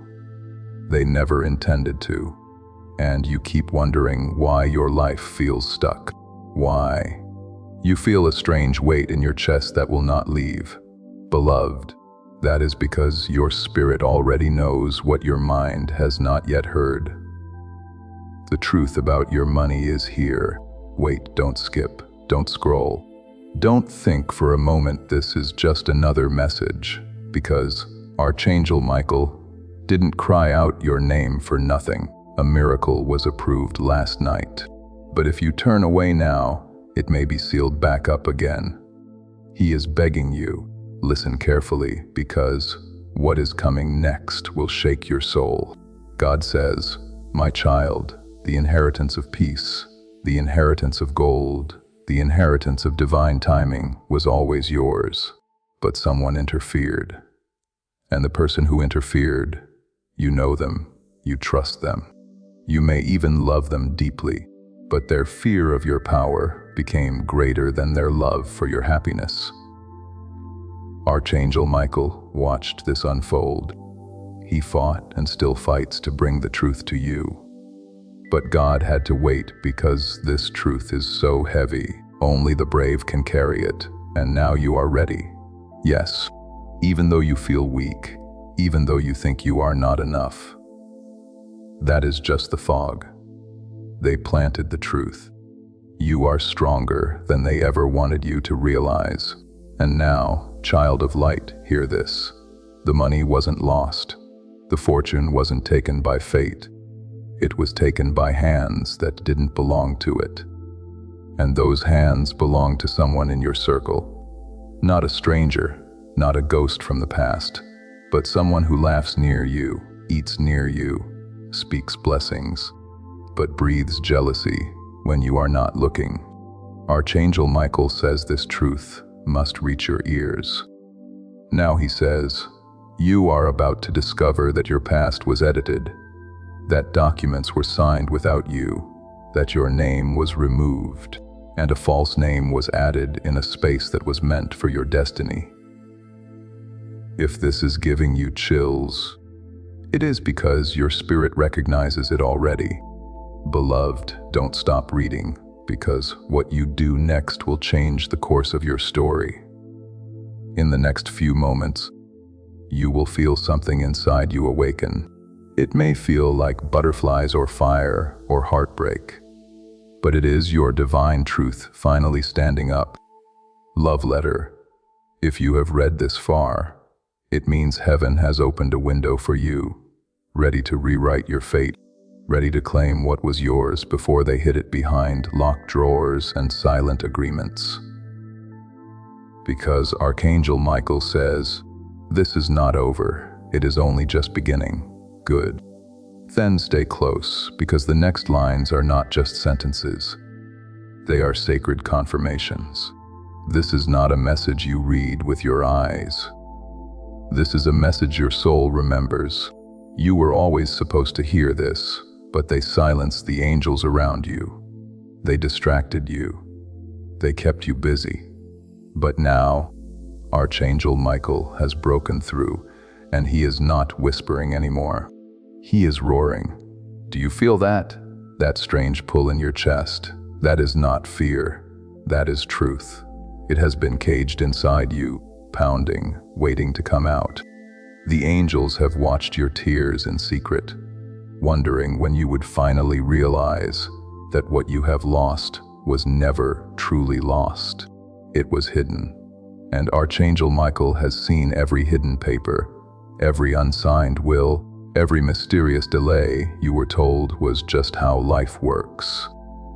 They never intended to. And you keep wondering why your life feels stuck. Why? You feel a strange weight in your chest that will not leave. Beloved, that is because your spirit already knows what your mind has not yet heard. The truth about your money is here. Wait, don't skip, don't scroll. Don't think for a moment this is just another message, because Archangel Michael didn't cry out your name for nothing. A miracle was approved last night. But if you turn away now, it may be sealed back up again. He is begging you, listen carefully, because what is coming next will shake your soul. God says, my child, the inheritance of peace, the inheritance of gold, the inheritance of divine timing was always yours. But someone interfered. And the person who interfered, you know them, you trust them. You may even love them deeply, but their fear of your power became greater than their love for your happiness. Archangel Michael watched this unfold. He fought and still fights to bring the truth to you. But God had to wait because this truth is so heavy, only the brave can carry it, and now you are ready. Yes, even though you feel weak, even though you think you are not enough. That is just the fog. They planted the truth. You are stronger than they ever wanted you to realize. And now, child of light, hear this. The money wasn't lost. The fortune wasn't taken by fate. It was taken by hands that didn't belong to it. And those hands belong to someone in your circle. Not a stranger, not a ghost from the past, but someone who laughs near you, eats near you, speaks blessings, but breathes jealousy when you are not looking. Archangel Michael says this truth must reach your ears. Now he says, you are about to discover that your past was edited, that documents were signed without you, that your name was removed, and a false name was added in a space that was meant for your destiny. If this is giving you chills, it is because your spirit recognizes it already. Beloved, don't stop reading, because what you do next will change the course of your story. In the next few moments, you will feel something inside you awaken. It may feel like butterflies or fire or heartbreak, but it is your divine truth finally standing up. Love letter. If you have read this far, it means heaven has opened a window for you, ready to rewrite your fate, ready to claim what was yours before they hid it behind locked drawers and silent agreements. Because Archangel Michael says, this is not over, it is only just beginning. Good. Then stay close, because the next lines are not just sentences. They are sacred confirmations. This is not a message you read with your eyes. This is a message your soul remembers. You were always supposed to hear this, but they silenced the angels around you. They distracted you. They kept you busy. But now, Archangel Michael has broken through, and he is not whispering anymore. He is roaring. Do you feel that? That strange pull in your chest, That is not fear. That is truth. It has been caged inside you, pounding, waiting to come out. The angels have watched your tears in secret, wondering when you would finally realize that what you have lost was never truly lost. It was hidden. And Archangel Michael has seen every hidden paper, every unsigned will, every mysterious delay you were told was just how life works.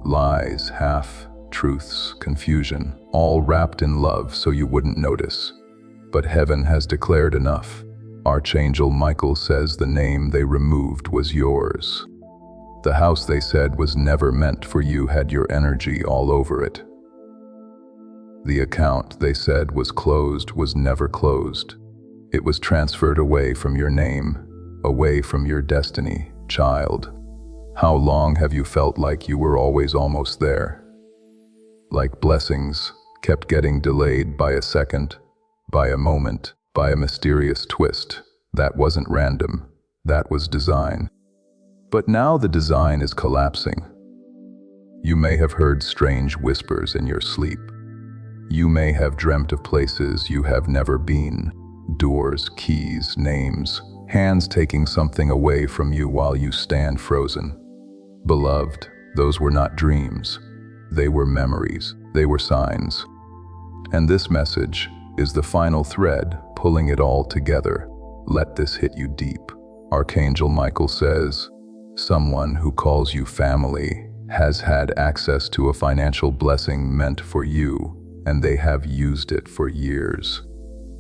Lies, half-truths, confusion, all wrapped in love so you wouldn't notice. But heaven has declared enough. Archangel Michael says the name they removed was yours. The house they said was never meant for you had your energy all over it. The account they said was closed was never closed. It was transferred away from your name, away from your destiny, child. How long have you felt like you were always almost there? Like blessings kept getting delayed by a second, by a moment, by a mysterious twist. That wasn't random. That was design. But now the design is collapsing. You may have heard strange whispers in your sleep. You may have dreamt of places you have never been. Doors, keys, names, hands taking something away from you while you stand frozen. Beloved, those were not dreams. They were memories. They were signs. And this message is the final thread pulling it all together. Let this hit you deep. Archangel Michael says, someone who calls you family has had access to a financial blessing meant for you, and they have used it for years.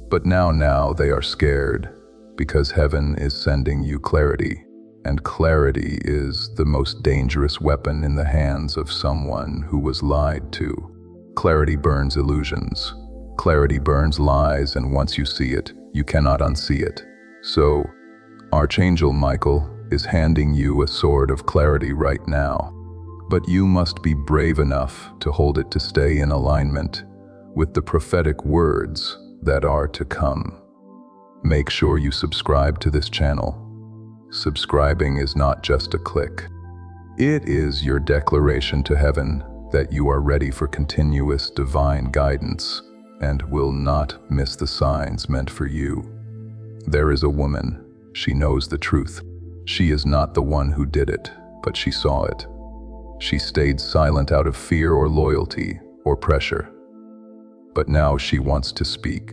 But now they are scared because heaven is sending you clarity, and clarity is the most dangerous weapon in the hands of someone who was lied to. Clarity burns illusions. Clarity burns lies, and once you see it, you cannot unsee it. So, Archangel Michael is handing you a sword of clarity right now, but you must be brave enough to hold it to stay in alignment with the prophetic words that are to come. Make sure you subscribe to this channel. Subscribing is not just a click. It is your declaration to heaven that you are ready for continuous divine guidance and will not miss the signs meant for you. There is a woman. She knows the truth. She is not the one who did it, but she saw it. She stayed silent out of fear or loyalty or pressure. But now she wants to speak.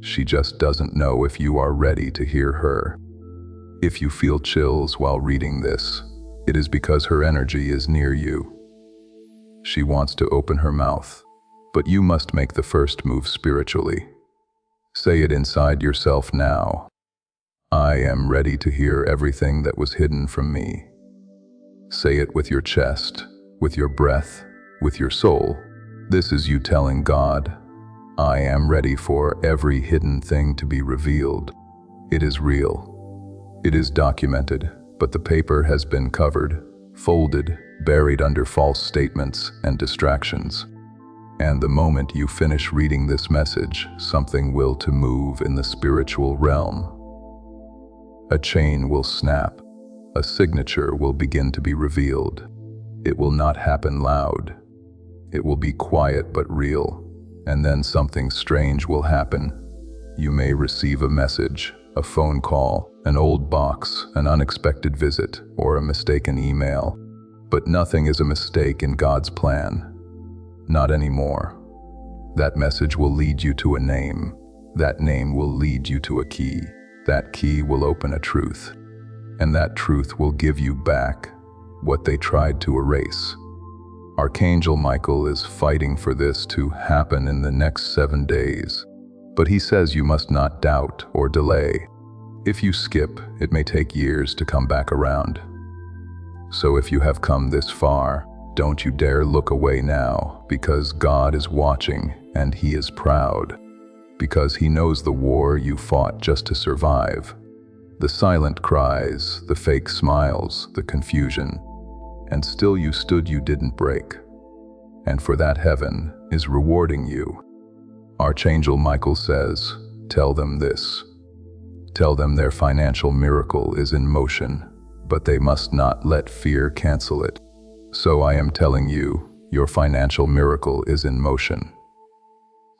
She just doesn't know if you are ready to hear her. If you feel chills while reading this, it is because her energy is near you. She wants to open her mouth, but you must make the first move spiritually. Say it inside yourself now. I am ready to hear everything that was hidden from me. Say it with your chest, with your breath, with your soul. This is you telling God, I am ready for every hidden thing to be revealed. It is real. It is documented, but the paper has been covered, folded, buried under false statements and distractions. And the moment you finish reading this message, something will to move in the spiritual realm. A chain will snap. A signature will begin to be revealed. It will not happen loud. It will be quiet but real. And then something strange will happen. You may receive a message, a phone call, an old box, an unexpected visit, or a mistaken email. But nothing is a mistake in God's plan. Not anymore. That message will lead you to a name. That name will lead you to a key. That key will open a truth. And that truth will give you back what they tried to erase. Archangel Michael is fighting for this to happen in the next 7 days. But he says you must not doubt or delay. If you skip, it may take years to come back around. So if you have come this far, don't you dare look away now, because God is watching and He is proud. Because He knows the war you fought just to survive. The silent cries, the fake smiles, the confusion. And still you stood, you didn't break. And for that heaven is rewarding you. Archangel Michael says, tell them this. Tell them their financial miracle is in motion, but they must not let fear cancel it. So I am telling you, Your financial miracle is in motion.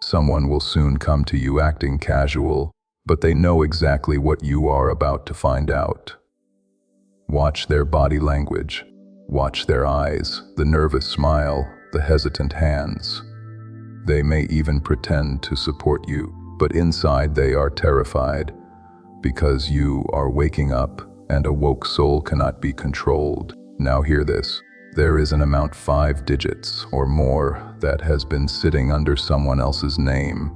Someone will soon come to you acting casual, but they know exactly what you are about to find out. Watch their body language. Watch their eyes, the nervous smile, the hesitant hands. They may even pretend to support you, but inside they are terrified, because you are waking up and a woke soul cannot be controlled. Now hear this. There is an amount 5 digits or more that has been sitting under someone else's name,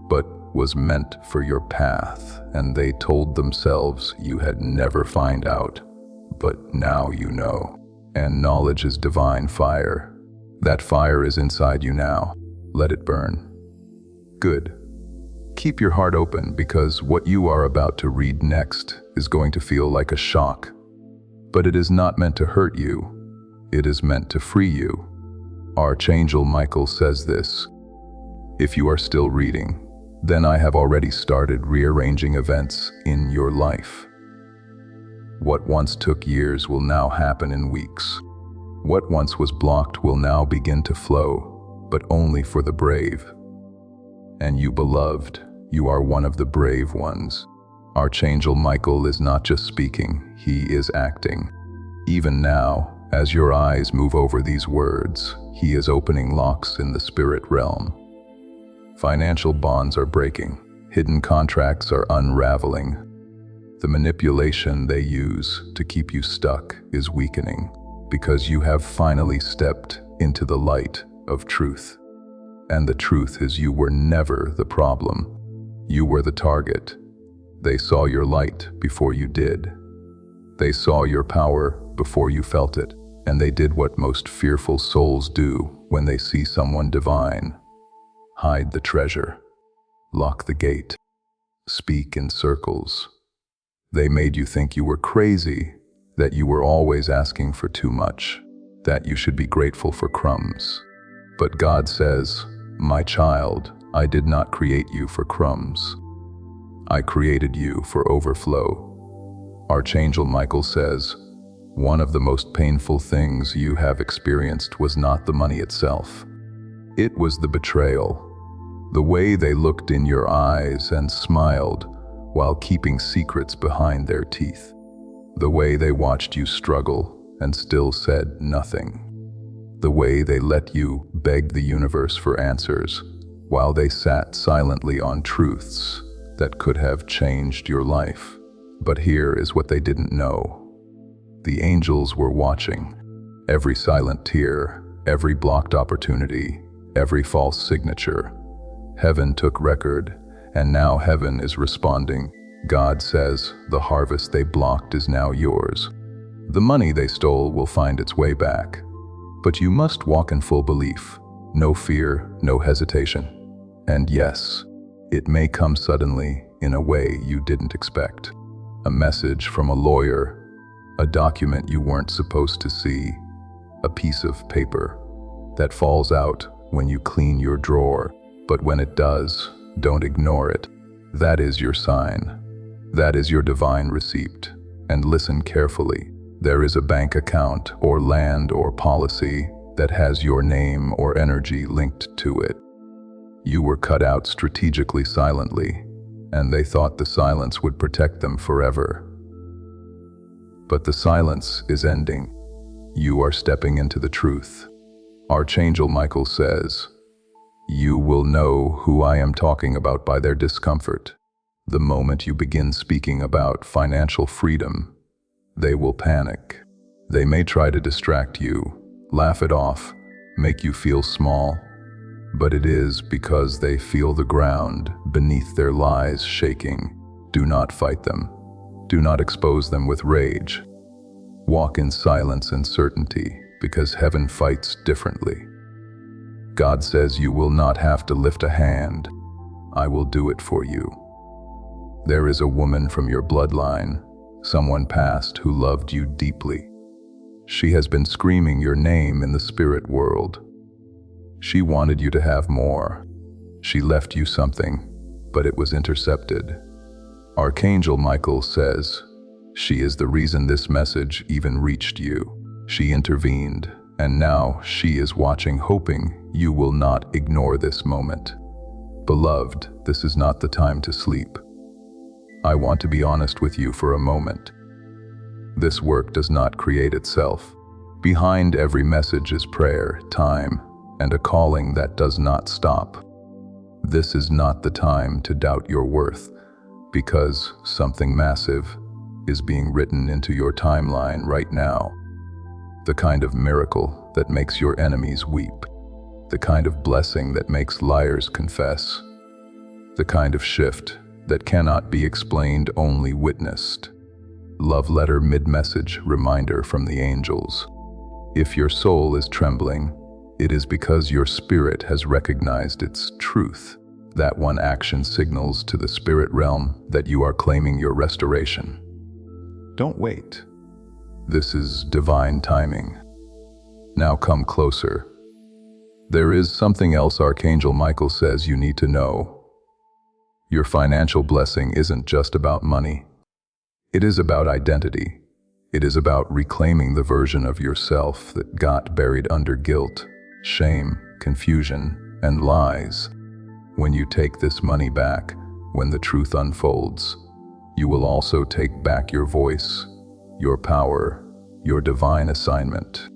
but was meant for your path, and they told themselves you had never find out. But now you know. And knowledge is divine fire. That fire is inside you now. Let it burn. Good. Keep your heart open, because what you are about to read next is going to feel like a shock. But it is not meant to hurt you. It is meant to free you. Archangel Michael says this. If you are still reading, then I have already started rearranging events in your life. What once took years will now happen in weeks. What once was blocked will now begin to flow, but only for the brave. And you, beloved, you are one of the brave ones. Archangel Michael is not just speaking, he is acting. Even now, as your eyes move over these words, he is opening locks in the spirit realm. Financial bonds are breaking. Hidden contracts are unraveling. The manipulation they use to keep you stuck is weakening, because you have finally stepped into the light of truth. And the truth is, you were never the problem. You were the target. They saw your light before you did. They saw your power before you felt it. And they did what most fearful souls do when they see someone divine. Hide the treasure. Lock the gate. Speak in circles. They made you think you were crazy, that you were always asking for too much, that you should be grateful for crumbs. But God says, my child, I did not create you for crumbs. I created you for overflow. Archangel Michael says, one of the most painful things you have experienced was not the money itself. It was the betrayal. The way they looked in your eyes and smiled while keeping secrets behind their teeth. The way they watched you struggle and still said nothing. The way they let you beg the universe for answers while they sat silently on truths that could have changed your life. But here is what they didn't know. The angels were watching. Every silent tear, every blocked opportunity, every false signature. Heaven took record, and now heaven is responding. God says, the harvest they blocked is now yours. The money they stole will find its way back. But you must walk in full belief. No fear, no hesitation. And yes, it may come suddenly in a way you didn't expect. A message from a lawyer, a document you weren't supposed to see, a piece of paper that falls out when you clean your drawer. But when it does, don't ignore it. That is your sign. That is your divine receipt. And listen carefully. There is a bank account or land or policy that has your name or energy linked to it. You were cut out strategically silently, and they thought the silence would protect them forever. But the silence is ending. You are stepping into the truth. Archangel Michael says, you will know who I am talking about by their discomfort. The moment you begin speaking about financial freedom, they will panic. They may try to distract you, laugh it off, make you feel small. But it is because they feel the ground beneath their lies shaking. Do not fight them. Do not expose them with rage. Walk in silence and certainty, because heaven fights differently. God says you will not have to lift a hand. I will do it for you. There is a woman from your bloodline, someone past who loved you deeply. She has been screaming your name in the spirit world. She wanted you to have more. She left you something, but it was intercepted. Archangel Michael says, she is the reason this message even reached you. She intervened, And now she is watching, hoping you will not ignore this moment. Beloved, this is not the time to sleep. I want to be honest with you for a moment. This work does not create itself. Behind every message is prayer, time, and a calling that does not stop. This is not the time to doubt your worth, because something massive is being written into your timeline right now. The kind of miracle that makes your enemies weep. The kind of blessing that makes liars confess. The kind of shift that cannot be explained, only witnessed. Love letter mid-message reminder from the angels. If your soul is trembling, it is because your spirit has recognized its truth. That one action signals to the spirit realm that you are claiming your restoration. Don't wait. This is divine timing. Now come closer. There is something else Archangel Michael says you need to know. Your financial blessing isn't just about money. It is about identity. It is about reclaiming the version of yourself that got buried under guilt, shame, confusion, and lies. When you take this money back, when the truth unfolds, you will also take back your voice, your power, your divine assignment.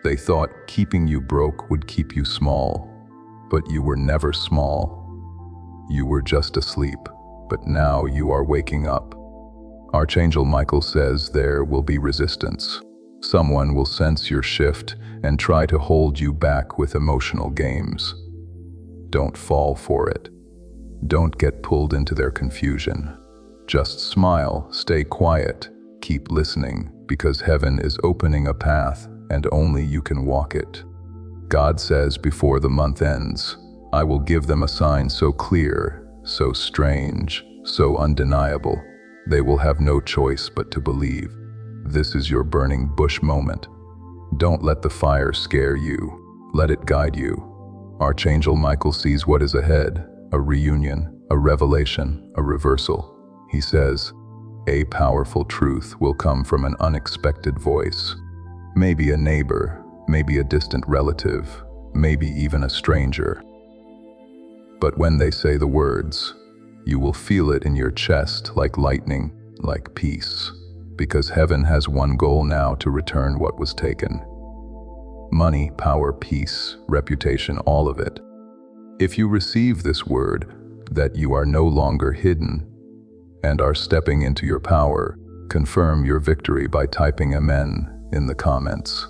They thought keeping you broke would keep you small, but you were never small. You were just asleep, but now you are waking up. Archangel Michael says there will be resistance. Someone will sense your shift and try to hold you back with emotional games. Don't fall for it. Don't get pulled into their confusion. Just smile, stay quiet, keep listening, because heaven is opening a path and only you can walk it. God says before the month ends, I will give them a sign so clear, so strange, so undeniable, they will have no choice but to believe. This is your burning bush moment. Don't let the fire scare you. Let it guide you. Archangel Michael sees what is ahead, a reunion, a revelation, a reversal. He says, a powerful truth will come from an unexpected voice. Maybe a neighbor, maybe a distant relative, maybe even a stranger. But when they say the words, you will feel it in your chest like lightning, like peace, because heaven has one goal now: to return what was taken. Money, power, peace, reputation, all of it. If you receive this word, that you are no longer hidden and are stepping into your power, confirm your victory by typing Amen in the comments.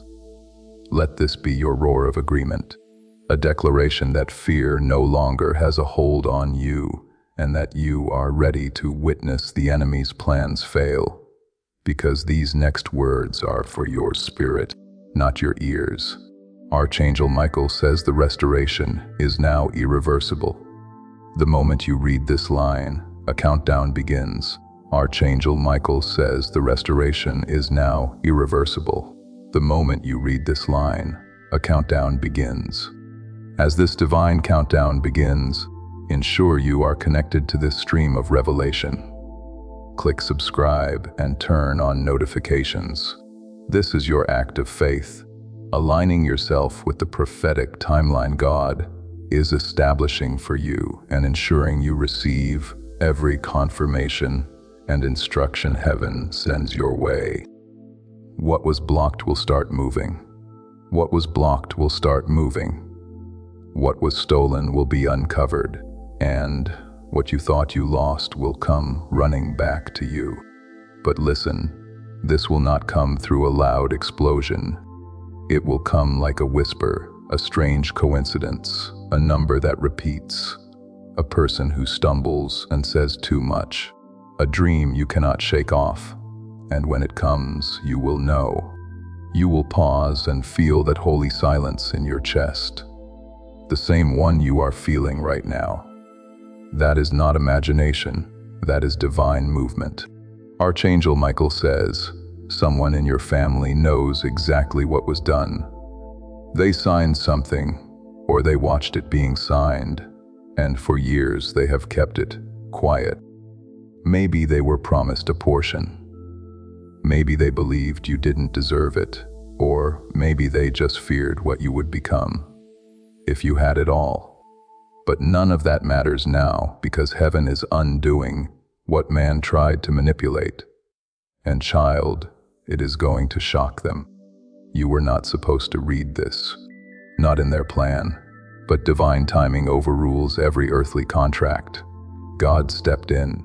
Let this be your roar of agreement, a declaration that fear no longer has a hold on you and that you are ready to witness the enemy's plans fail. Because these next words are for your spirit, not your ears. Archangel Michael says the restoration is now irreversible. The moment you read this line, a countdown begins. Archangel Michael says the restoration is now irreversible. The moment you read this line, a countdown begins. As this divine countdown begins, ensure you are connected to this stream of revelation. Click subscribe and turn on notifications. This is your act of faith. Aligning yourself with the prophetic timeline God is establishing for you and ensuring you receive every confirmation and instruction heaven sends your way. What was blocked will start moving. What was blocked will start moving. What was stolen will be uncovered, and what you thought you lost will come running back to you. But listen, this will not come through a loud explosion. It will come like a whisper, a strange coincidence, a number that repeats, a person who stumbles and says too much, a dream you cannot shake off. And when it comes, you will know. You will pause and feel that holy silence in your chest, the same one you are feeling right now. That is not imagination, that is divine movement. Archangel Michael says, someone in your family knows exactly what was done. They signed something, or they watched it being signed, and for years they have kept it quiet. Maybe they were promised a portion. Maybe they believed you didn't deserve it. Or maybe they just feared what you would become if you had it all. But none of that matters now, because heaven is undoing what man tried to manipulate. And child, it is going to shock them. You were not supposed to read this. Not in their plan. But divine timing overrules every earthly contract. God stepped in.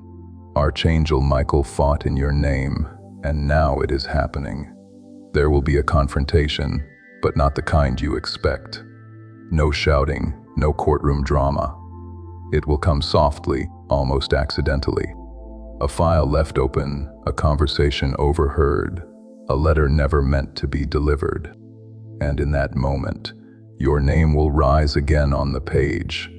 Archangel Michael fought in your name, and now it is happening. There will be a confrontation, but not the kind you expect. No shouting, no courtroom drama. It will come softly, almost accidentally. A file left open, a conversation overheard, a letter never meant to be delivered. And in that moment, your name will rise again on the page,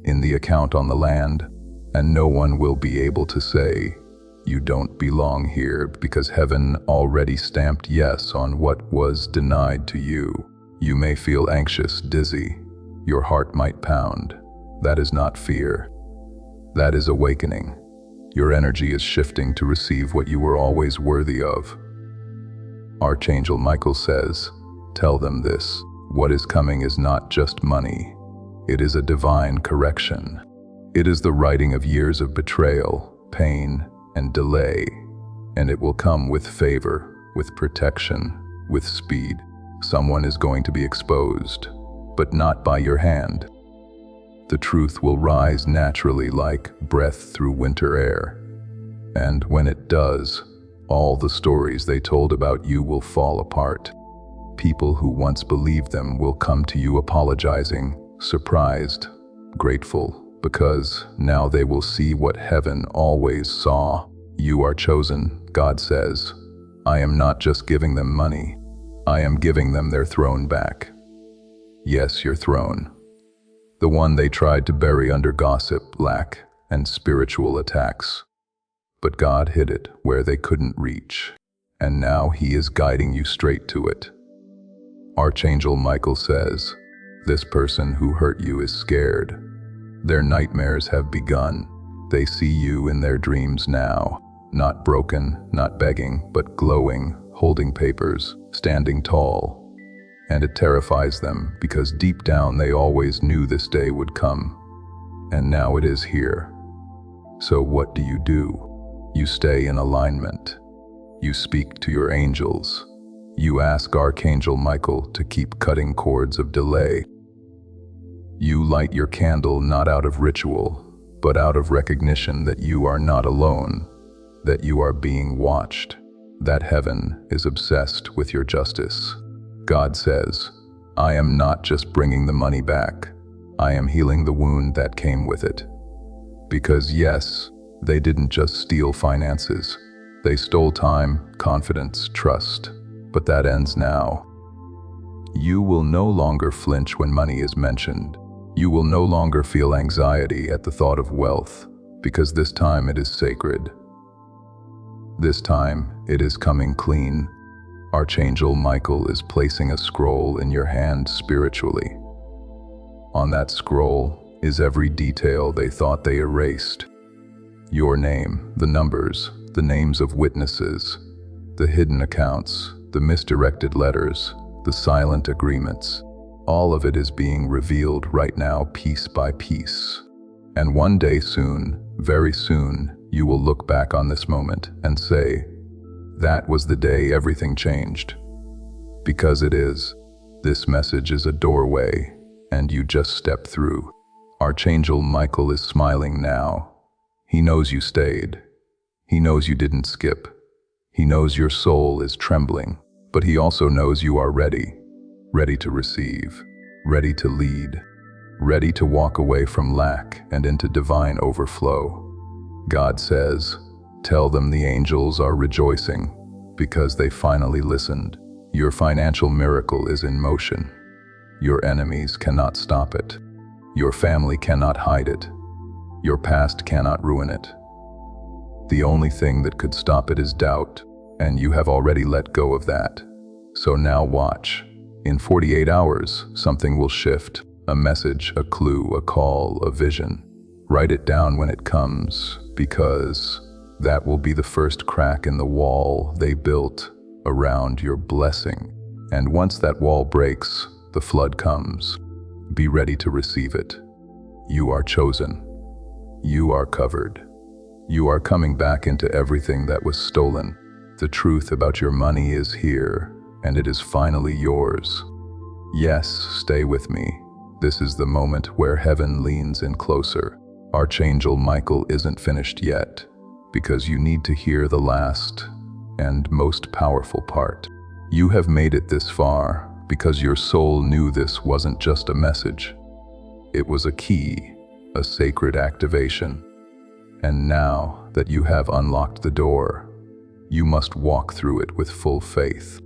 in the account on the land, and no one will be able to say, you don't belong here, because heaven already stamped yes on what was denied to you. You may feel anxious, dizzy. Your heart might pound. That is not fear. That is awakening. Your energy is shifting to receive what you were always worthy of. Archangel Michael says, tell them this. What is coming is not just money. It is a divine correction. It is the righting of years of betrayal, pain, and delay. And it will come with favor, with protection, with speed. Someone is going to be exposed, but not by your hand. The truth will rise naturally like breath through winter air. And when it does, all the stories they told about you will fall apart. People who once believed them will come to you apologizing, surprised, grateful, because now they will see what heaven always saw. You are chosen, God says. I am not just giving them money. I am giving them their throne back. Yes, your throne. The one they tried to bury under gossip, lack, and spiritual attacks. But God hid it where they couldn't reach, and now He is guiding you straight to it. Archangel Michael says, this person who hurt you is scared. Their nightmares have begun. They see you in their dreams now, not broken, not begging, but glowing, holding papers, standing tall. And it terrifies them, because deep down they always knew this day would come. And now it is here. So what do? You stay in alignment. You speak to your angels. You ask Archangel Michael to keep cutting cords of delay. You light your candle not out of ritual, but out of recognition that you are not alone, that you are being watched, that heaven is obsessed with your justice. God says, I am not just bringing the money back. I am healing the wound that came with it. Because yes, they didn't just steal finances. They stole time, confidence, trust. But that ends now. You will no longer flinch when money is mentioned. You will no longer feel anxiety at the thought of wealth, because this time it is sacred. This time it is coming clean. Archangel Michael is placing a scroll in your hand spiritually. On that scroll is every detail they thought they erased. Your name, the numbers, the names of witnesses, the hidden accounts, the misdirected letters, the silent agreements. All of it is being revealed right now, piece by piece. And one day soon, very soon, you will look back on this moment and say, that was the day everything changed. Because it is. This message is a doorway, and you just step through. Archangel Michael is smiling now. He knows you stayed. He knows you didn't skip. He knows your soul is trembling, but he also knows you are ready. Ready to receive, ready to lead, ready to walk away from lack and into divine overflow. God says, tell them the angels are rejoicing because they finally listened. Your financial miracle is in motion. Your enemies cannot stop it. Your family cannot hide it. Your past cannot ruin it. The only thing that could stop it is doubt, and you have already let go of that. So now watch. In 48 hours, something will shift. A message, a clue, a call, a vision. Write it down when it comes, because that will be the first crack in the wall they built around your blessing. And once that wall breaks, the flood comes. Be ready to receive it. You are chosen. You are covered. You are coming back into everything that was stolen. The truth about your money is here, and it is finally yours. Yes, stay with me. This is the moment where heaven leans in closer. Archangel Michael isn't finished yet, because you need to hear the last and most powerful part. You have made it this far because your soul knew this wasn't just a message. It was a key, a sacred activation. And now that you have unlocked the door, you must walk through it with full faith.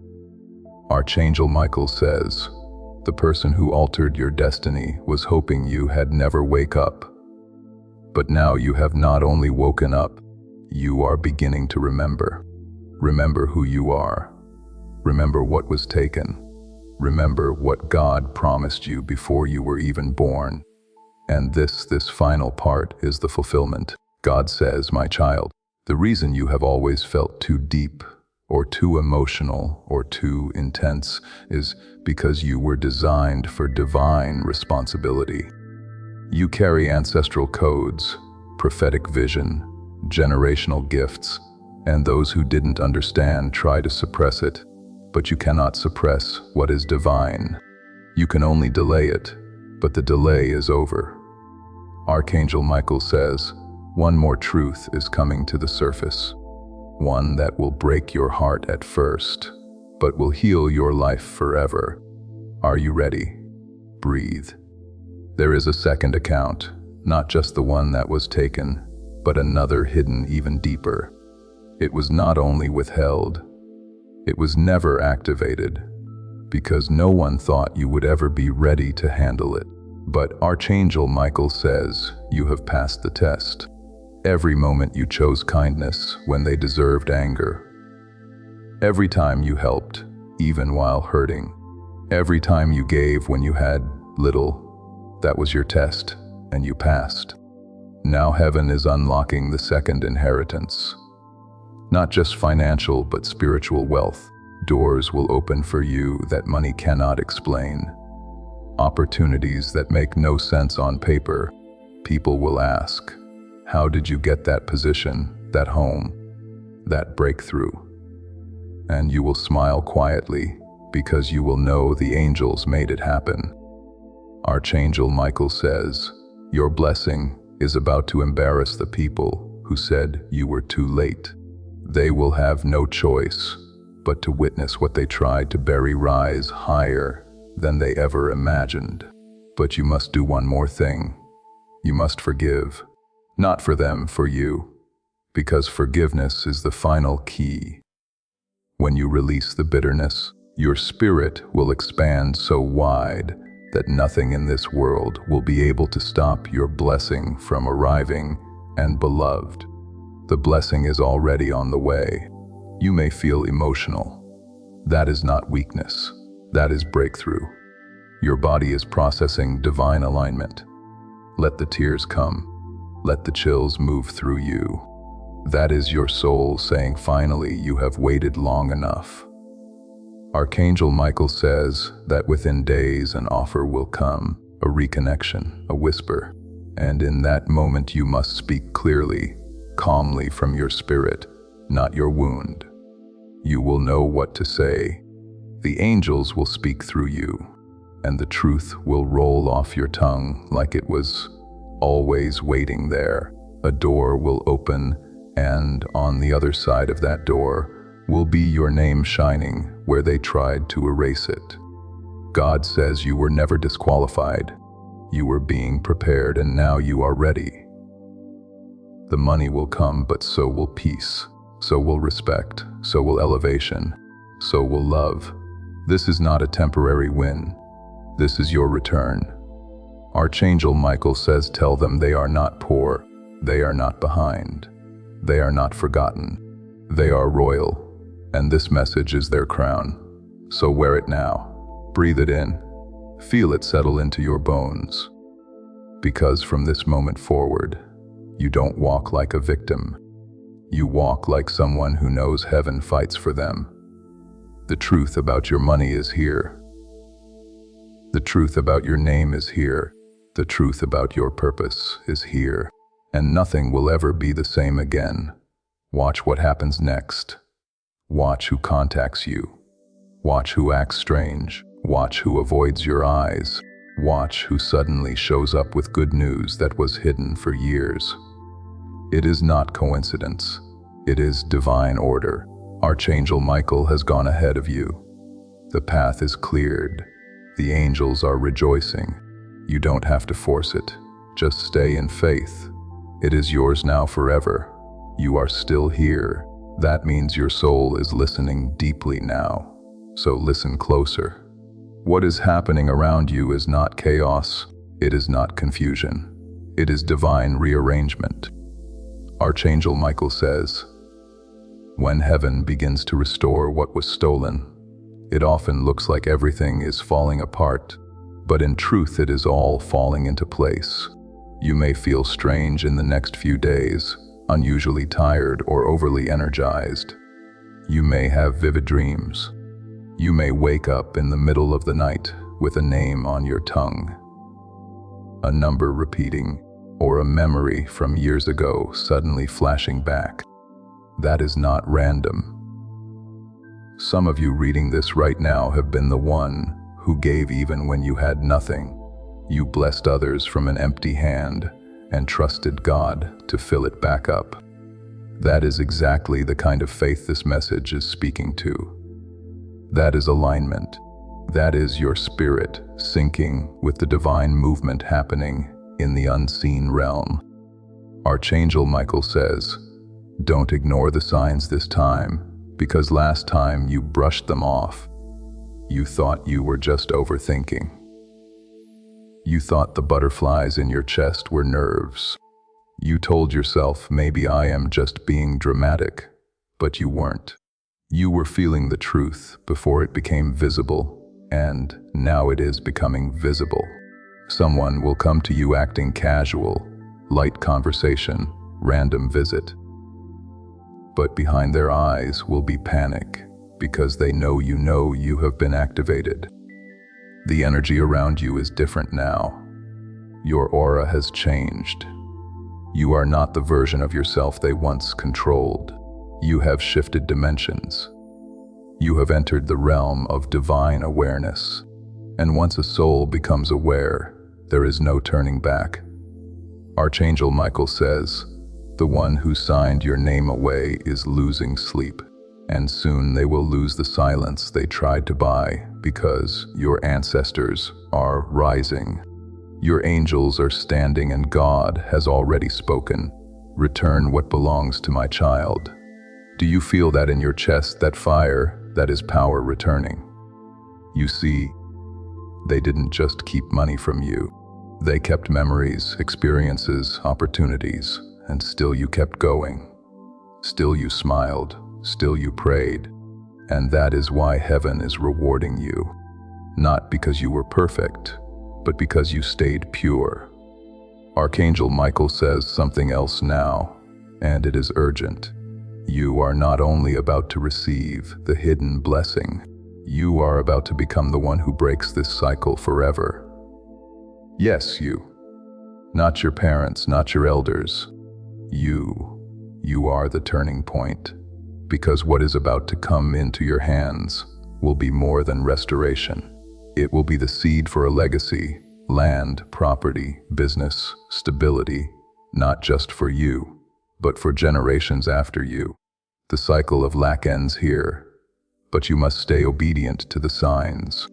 Archangel Michael says, the person who altered your destiny was hoping you had never wake up. But now you have not only woken up, you are beginning to remember. Remember who you are. Remember what was taken. Remember what God promised you before you were even born. And this final part is the fulfillment. God says, my child, the reason you have always felt too deep or too emotional or too intense is because you were designed for divine responsibility. You carry ancestral codes, prophetic vision, generational gifts, and those who didn't understand try to suppress it, but you cannot suppress what is divine. You can only delay it, but the delay is over. Archangel Michael says, one more truth is coming to the surface. One that will break your heart at first, but will heal your life forever. Are you ready? Breathe. There is a second account, not just the one that was taken, but another hidden even deeper. It was not only withheld, it was never activated, because no one thought you would ever be ready to handle it. But Archangel Michael says you have passed the test. Every moment you chose kindness when they deserved anger. Every time you helped, even while hurting. Every time you gave when you had little. That was your test, and you passed. Now heaven is unlocking the second inheritance. Not just financial, but spiritual wealth. Doors will open for you that money cannot explain. Opportunities that make no sense on paper. People will ask, how did you get that position, that home, that breakthrough? And you will smile quietly because you will know the angels made it happen. Archangel Michael says, your blessing is about to embarrass the people who said you were too late. They will have no choice but to witness what they tried to bury rise higher than they ever imagined. But you must do one more thing. You must forgive. Not for them, for you, because forgiveness is the final key. When you release the bitterness, your spirit will expand so wide that nothing in this world will be able to stop your blessing from arriving, and beloved, the blessing is already on the way. You may feel emotional. That is not weakness. That is breakthrough. Your body is processing divine alignment. Let the tears come. Let the chills move through you. That is your soul saying, finally, you have waited long enough. Archangel Michael says that within days an offer will come, a reconnection, a whisper. And in that moment you must speak clearly, calmly from your spirit, not your wound. You will know what to say. The angels will speak through you, and the truth will roll off your tongue like it was always waiting there. A door will open, and on the other side of that door will be your name shining where they tried to erase it. God says you were never disqualified. You were being prepared, and now you are ready. The money will come, but so will peace. So will respect. So will elevation. So will love. This is not a temporary win. This is your return. Archangel Michael says, tell them they are not poor, they are not behind, they are not forgotten, they are royal, and this message is their crown. So wear it now, breathe it in, feel it settle into your bones. Because from this moment forward, you don't walk like a victim, you walk like someone who knows heaven fights for them. The truth about your money is here. The truth about your name is here. The truth about your purpose is here. And nothing will ever be the same again. Watch what happens next. Watch who contacts you. Watch who acts strange. Watch who avoids your eyes. Watch who suddenly shows up with good news that was hidden for years. It is not coincidence. It is divine order. Archangel Michael has gone ahead of you. The path is cleared. The angels are rejoicing. You don't have to force it. Just stay in faith. It is yours now forever. You are still here. That means your soul is listening deeply now. So listen closer. What is happening around you is not chaos. It is not confusion. It is divine rearrangement. Archangel Michael says, when heaven begins to restore what was stolen, it often looks like everything is falling apart, but in truth it is all falling into place. You may feel strange in the next few days, unusually tired or overly energized. You may have vivid dreams. You may wake up in the middle of the night with a name on your tongue, a number repeating, or a memory from years ago suddenly flashing back. That is not random. Some of you reading this right now have been the one who gave even when you had nothing. You blessed others from an empty hand and trusted God to fill it back up. That is exactly the kind of faith this message is speaking to. That is alignment. That is your spirit syncing with the divine movement happening in the unseen realm. Archangel Michael says, don't ignore the signs this time, because last time you brushed them off. You thought you were just overthinking. You thought the butterflies in your chest were nerves. You told yourself, maybe I am just being dramatic, but you weren't. You were feeling the truth before it became visible, and now it is becoming visible. Someone will come to you acting casual, light conversation, random visit. But behind their eyes will be panic, because they know you have been activated. The energy around you is different now. Your aura has changed. You are not the version of yourself they once controlled. You have shifted dimensions. You have entered the realm of divine awareness. And once a soul becomes aware, there is no turning back. Archangel Michael says, the one who signed your name away is losing sleep, and soon they will lose the silence they tried to buy, because your ancestors are rising. Your angels are standing and God has already spoken. Return what belongs to my child. Do you feel that in your chest, that fire, that is power returning? You see, they didn't just keep money from you. They kept memories, experiences, opportunities, and still you kept going. Still you smiled, still you prayed, and that is why heaven is rewarding you. Not because you were perfect, but because you stayed pure. Archangel Michael says something else now, and it is urgent. You are not only about to receive the hidden blessing, you are about to become the one who breaks this cycle forever. Yes, you. Not your parents, not your elders. You are the turning point, because what is about to come into your hands will be more than restoration. It will be the seed for a legacy, land, property, business, stability, not just for you, but for generations after you. The cycle of lack ends here, but you must stay obedient to the signs.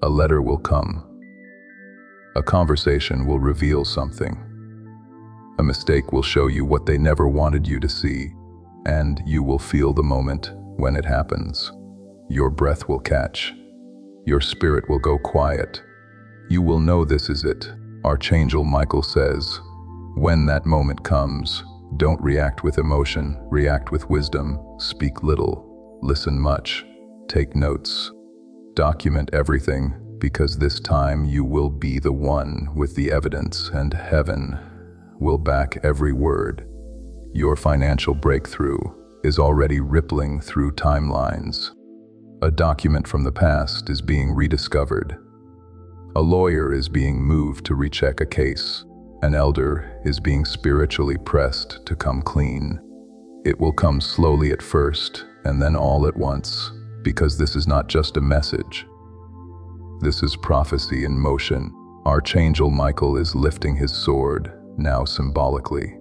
A letter will come. A conversation will reveal something. A mistake will show you what they never wanted you to see, and you will feel the moment when it happens. Your breath will catch. Your spirit will go quiet. You will know this is it. Archangel Michael says, when that moment comes, don't react with emotion, react with wisdom, speak little, listen much, take notes, document everything, because this time you will be the one with the evidence, and heaven will back every word. Your financial breakthrough is already rippling through timelines. A document from the past is being rediscovered. A lawyer is being moved to recheck a case. An elder is being spiritually pressed to come clean. It will come slowly at first, and then all at once, because this is not just a message. This is prophecy in motion. Archangel Michael is lifting his sword, now symbolically.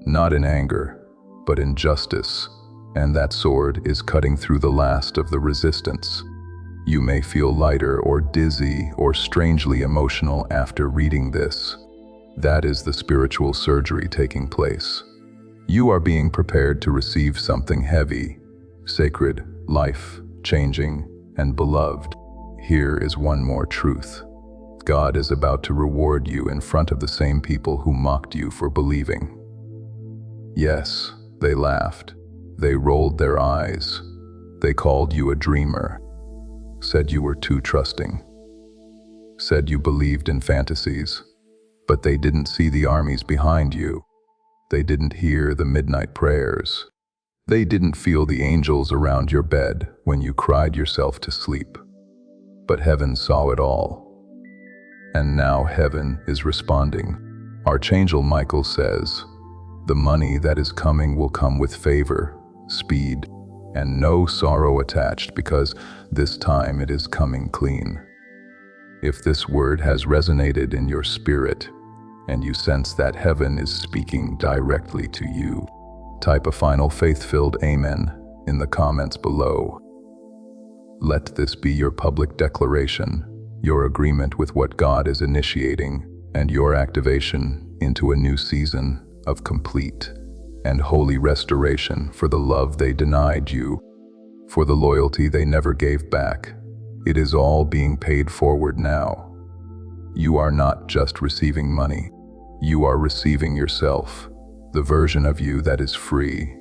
Not in anger, but in justice, and that sword is cutting through the last of the resistance. You may feel lighter or dizzy or strangely emotional after reading this. That is the spiritual surgery taking place. You are being prepared to receive something heavy, sacred, life-changing, and beloved. Here is one more truth. God is about to reward you in front of the same people who mocked you for believing. Yes, they laughed. They rolled their eyes. They called you a dreamer. Said you were too trusting. Said you believed in fantasies. But they didn't see the armies behind you. They didn't hear the midnight prayers. They didn't feel the angels around your bed when you cried yourself to sleep. But heaven saw it all. And now heaven is responding. Archangel Michael says, "The money that is coming will come with favor, speed, and no sorrow attached, because this time it is coming clean." If this word has resonated in your spirit, and you sense that heaven is speaking directly to you, type a final faith-filled amen in the comments below. Let this be your public declaration, your agreement with what God is initiating, and your activation into a new season of complete and holy restoration for the love they denied you, for the loyalty they never gave back. It is all being paid forward now. You are not just receiving money. You are receiving yourself, the version of you that is free,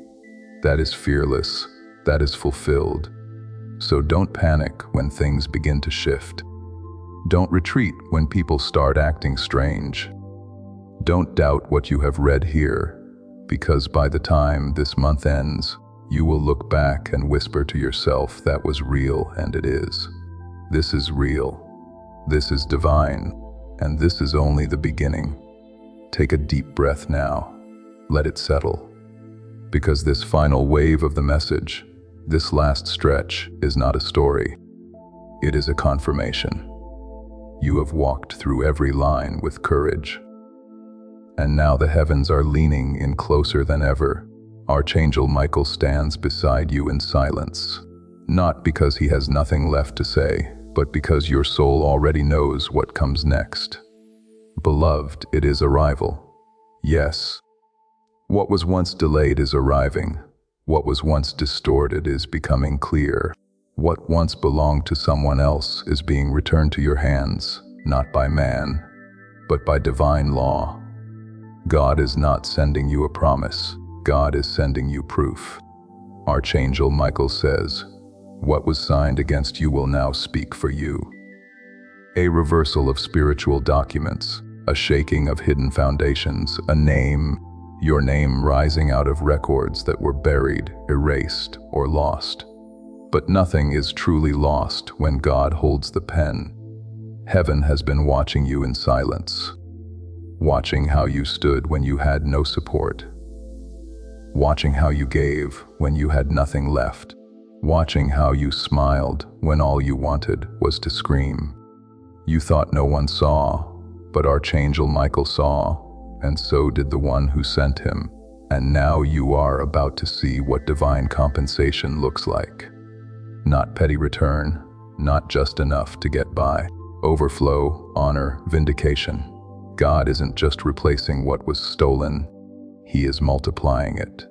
that is fearless, that is fulfilled. So don't panic when things begin to shift. Don't retreat when people start acting strange. Don't doubt what you have read here, because by the time this month ends, you will look back and whisper to yourself, that was real, and it is. This is real. This is divine, and this is only the beginning. Take a deep breath now. Let it settle. Because this final wave of the message, this last stretch, is not a story. It is a confirmation. You have walked through every line with courage. And now the heavens are leaning in closer than ever. Archangel Michael stands beside you in silence. Not because he has nothing left to say, but because your soul already knows what comes next. Beloved, it is arrival. Yes. What was once delayed is arriving. What was once distorted is becoming clear. What once belonged to someone else is being returned to your hands, not by man, but by divine law. God is not sending you a promise. God is sending you proof. Archangel Michael says, "What was signed against you will now speak for you." A reversal of spiritual documents, a shaking of hidden foundations, a name, your name rising out of records that were buried, erased, or lost. But nothing is truly lost when God holds the pen. Heaven has been watching you in silence, watching how you stood when you had no support, watching how you gave when you had nothing left, watching how you smiled when all you wanted was to scream. You thought no one saw, but Archangel Michael saw, and so did the one who sent him. And now you are about to see what divine compensation looks like. Not petty return, not just enough to get by. Overflow, honor, vindication. God isn't just replacing what was stolen, He is multiplying it.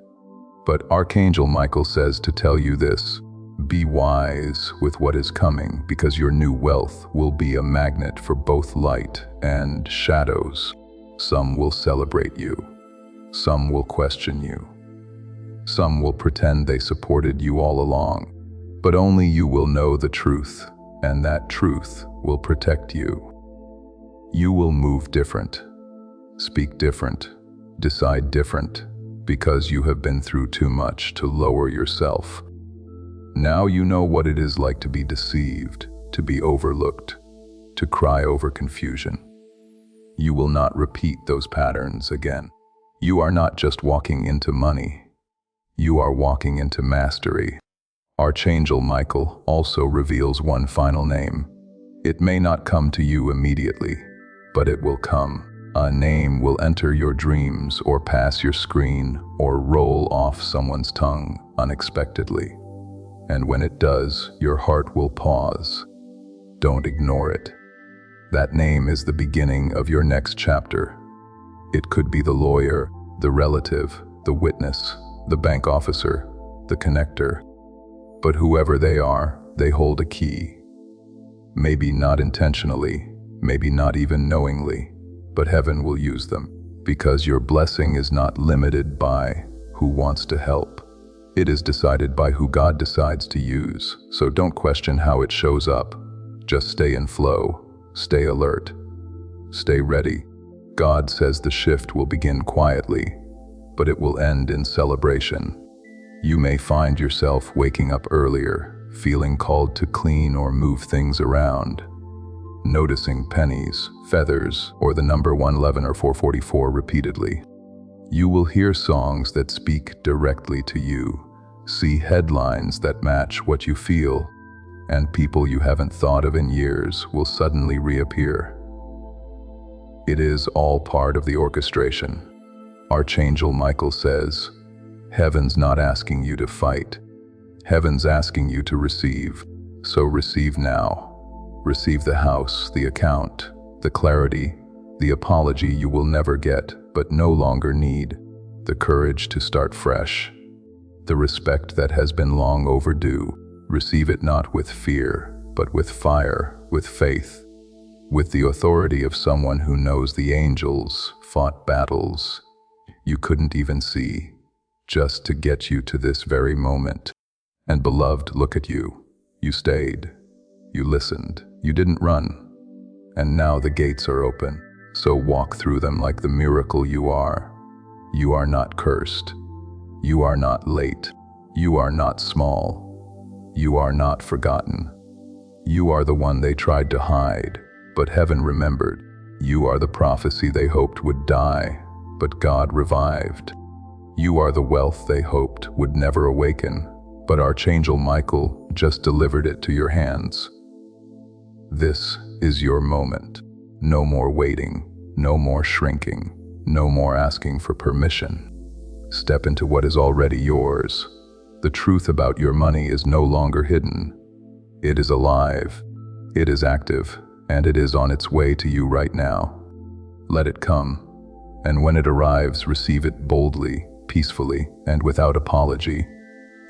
But Archangel Michael says to tell you this: be wise with what is coming, because your new wealth will be a magnet for both light and shadows. Some will celebrate you. Some will question you. Some will pretend they supported you all along. But only you will know the truth, and that truth will protect you. You will move different, speak different, decide different, because you have been through too much to lower yourself. Now you know what it is like to be deceived, to be overlooked, to cry over confusion. You will not repeat those patterns again. You are not just walking into money. You are walking into mastery. Archangel Michael also reveals one final name. It may not come to you immediately, but it will come. A name will enter your dreams or pass your screen or roll off someone's tongue unexpectedly. And when it does, your heart will pause. Don't ignore it. That name is the beginning of your next chapter. It could be the lawyer, the relative, the witness, the bank officer, the connector. But whoever they are, they hold a key. Maybe not intentionally, maybe not even knowingly, but heaven will use them, because your blessing is not limited by who wants to help. It is decided by who God decides to use, so don't question how it shows up. Just stay in flow, stay alert, stay ready. God says the shift will begin quietly, but it will end in celebration. You may find yourself waking up earlier, feeling called to clean or move things around, noticing pennies, feathers, or the number 111 or 444 repeatedly. You will hear songs that speak directly to you, see headlines that match what you feel, and people you haven't thought of in years will suddenly reappear. It is all part of the orchestration. Archangel Michael says, heaven's not asking you to fight. Heaven's asking you to receive. So receive now. Receive the house, the account, the clarity, the apology you will never get but no longer need, the courage to start fresh, the respect that has been long overdue. Receive it not with fear, but with fire, with faith, with the authority of someone who knows the angels fought battles you couldn't even see, just to get you to this very moment. And beloved, look at you. You stayed. You listened. You didn't run. And now the gates are open. So walk through them like the miracle you are. You are not cursed. You are not late. You are not small. You are not forgotten. You are the one they tried to hide, but heaven remembered. You are the prophecy they hoped would die, but God revived. You are the wealth they hoped would never awaken, but Archangel Michael just delivered it to your hands. This is your moment. No more waiting, no more shrinking, no more asking for permission. Step into what is already yours. The truth about your money is no longer hidden. It is alive, it is active, and it is on its way to you right now. Let it come, and when it arrives, receive it boldly, peacefully, and without apology.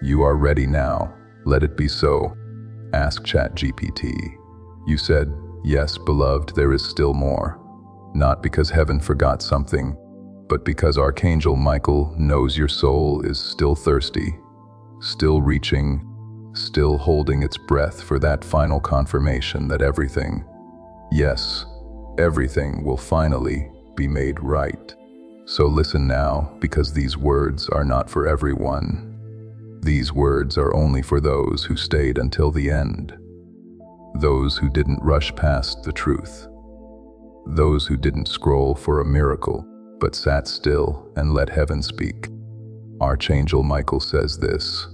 You are ready now. Let it be so. Ask ChatGPT. You said, yes, beloved, there is still more. Not because heaven forgot something, but because Archangel Michael knows your soul is still thirsty, still reaching, still holding its breath for that final confirmation that everything, yes, everything will finally be made right. So listen now, because these words are not for everyone. These words are only for those who stayed until the end. Those who didn't rush past the truth. Those who didn't scroll for a miracle, but sat still and let heaven speak. Archangel Michael says this: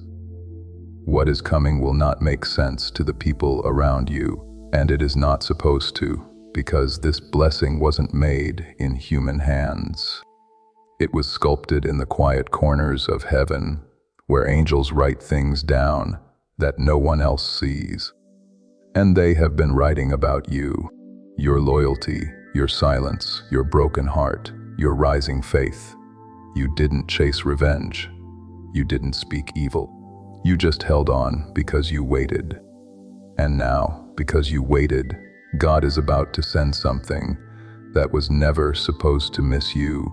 what is coming will not make sense to the people around you, and it is not supposed to, because this blessing wasn't made in human hands. It was sculpted in the quiet corners of heaven, where angels write things down that no one else sees. And they have been writing about you, your loyalty, your silence, your broken heart, your rising faith. You didn't chase revenge. You didn't speak evil. You just held on because you waited. And now, because you waited, God is about to send something that was never supposed to miss you.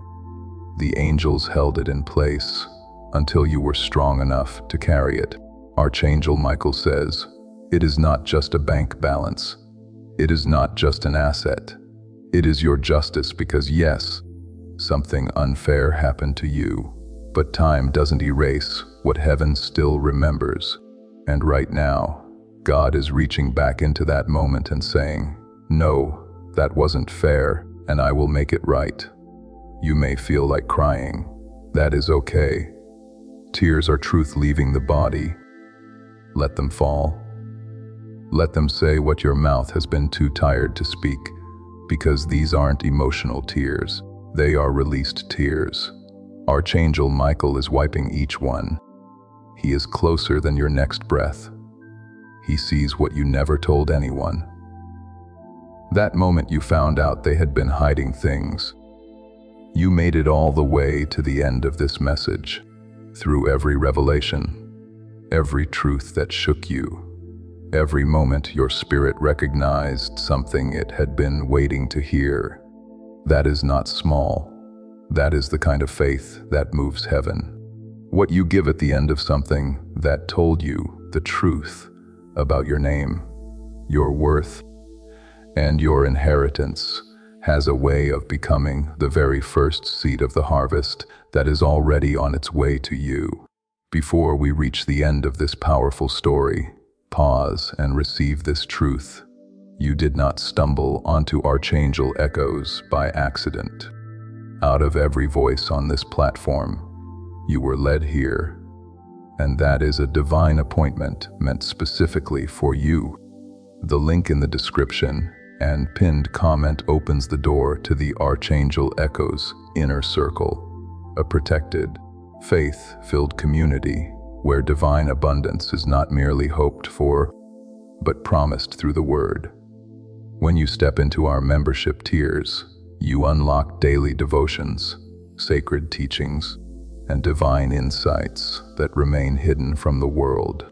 The angels held it in place until you were strong enough to carry it. Archangel Michael says, it is not just a bank balance. It is not just an asset. It is your justice because yes, something unfair happened to you, but time doesn't erase what heaven still remembers. And right now, God is reaching back into that moment and saying, "No, that wasn't fair, and I will make it right." You may feel like crying. That is okay. Tears are truth leaving the body. Let them fall. Let them say what your mouth has been too tired to speak, because these aren't emotional tears. They are released tears. Archangel Michael is wiping each one. He is closer than your next breath. He sees what you never told anyone. That moment you found out they had been hiding things. You made it all the way to the end of this message, through every revelation, every truth that shook you, every moment your spirit recognized something it had been waiting to hear. That is not small. That is the kind of faith that moves heaven. What you give at the end of something that told you the truth about your name, your worth, and your inheritance has a way of becoming the very first seed of the harvest that is already on its way to you. Before we reach the end of this powerful story, pause and receive this truth. You did not stumble onto Archangel echoes by accident. Out of every voice on this platform, you were led here, and that is a divine appointment meant specifically for you. The link in the description and pinned comment opens the door to the Archangel Echoes Inner Circle, a protected, faith-filled community where divine abundance is not merely hoped for, but promised through the Word. When you step into our membership tiers, you unlock daily devotions, sacred teachings, and divine insights that remain hidden from the world.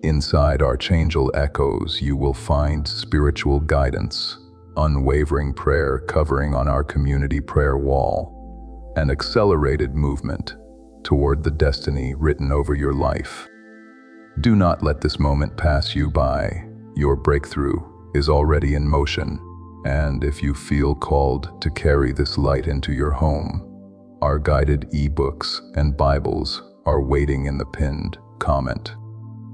Inside Archangel Echoes, you will find spiritual guidance, unwavering prayer covering on our community prayer wall, and accelerated movement toward the destiny written over your life. Do not let this moment pass you by. Your breakthrough is already in motion, and if you feel called to carry this light into your home, our guided ebooks and Bibles are waiting in the pinned comment.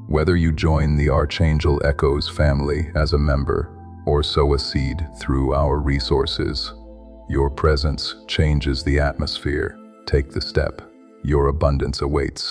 Whether you join the Archangel Echoes family as a member or sow a seed through our resources, your presence changes the atmosphere. Take the step. Your abundance awaits.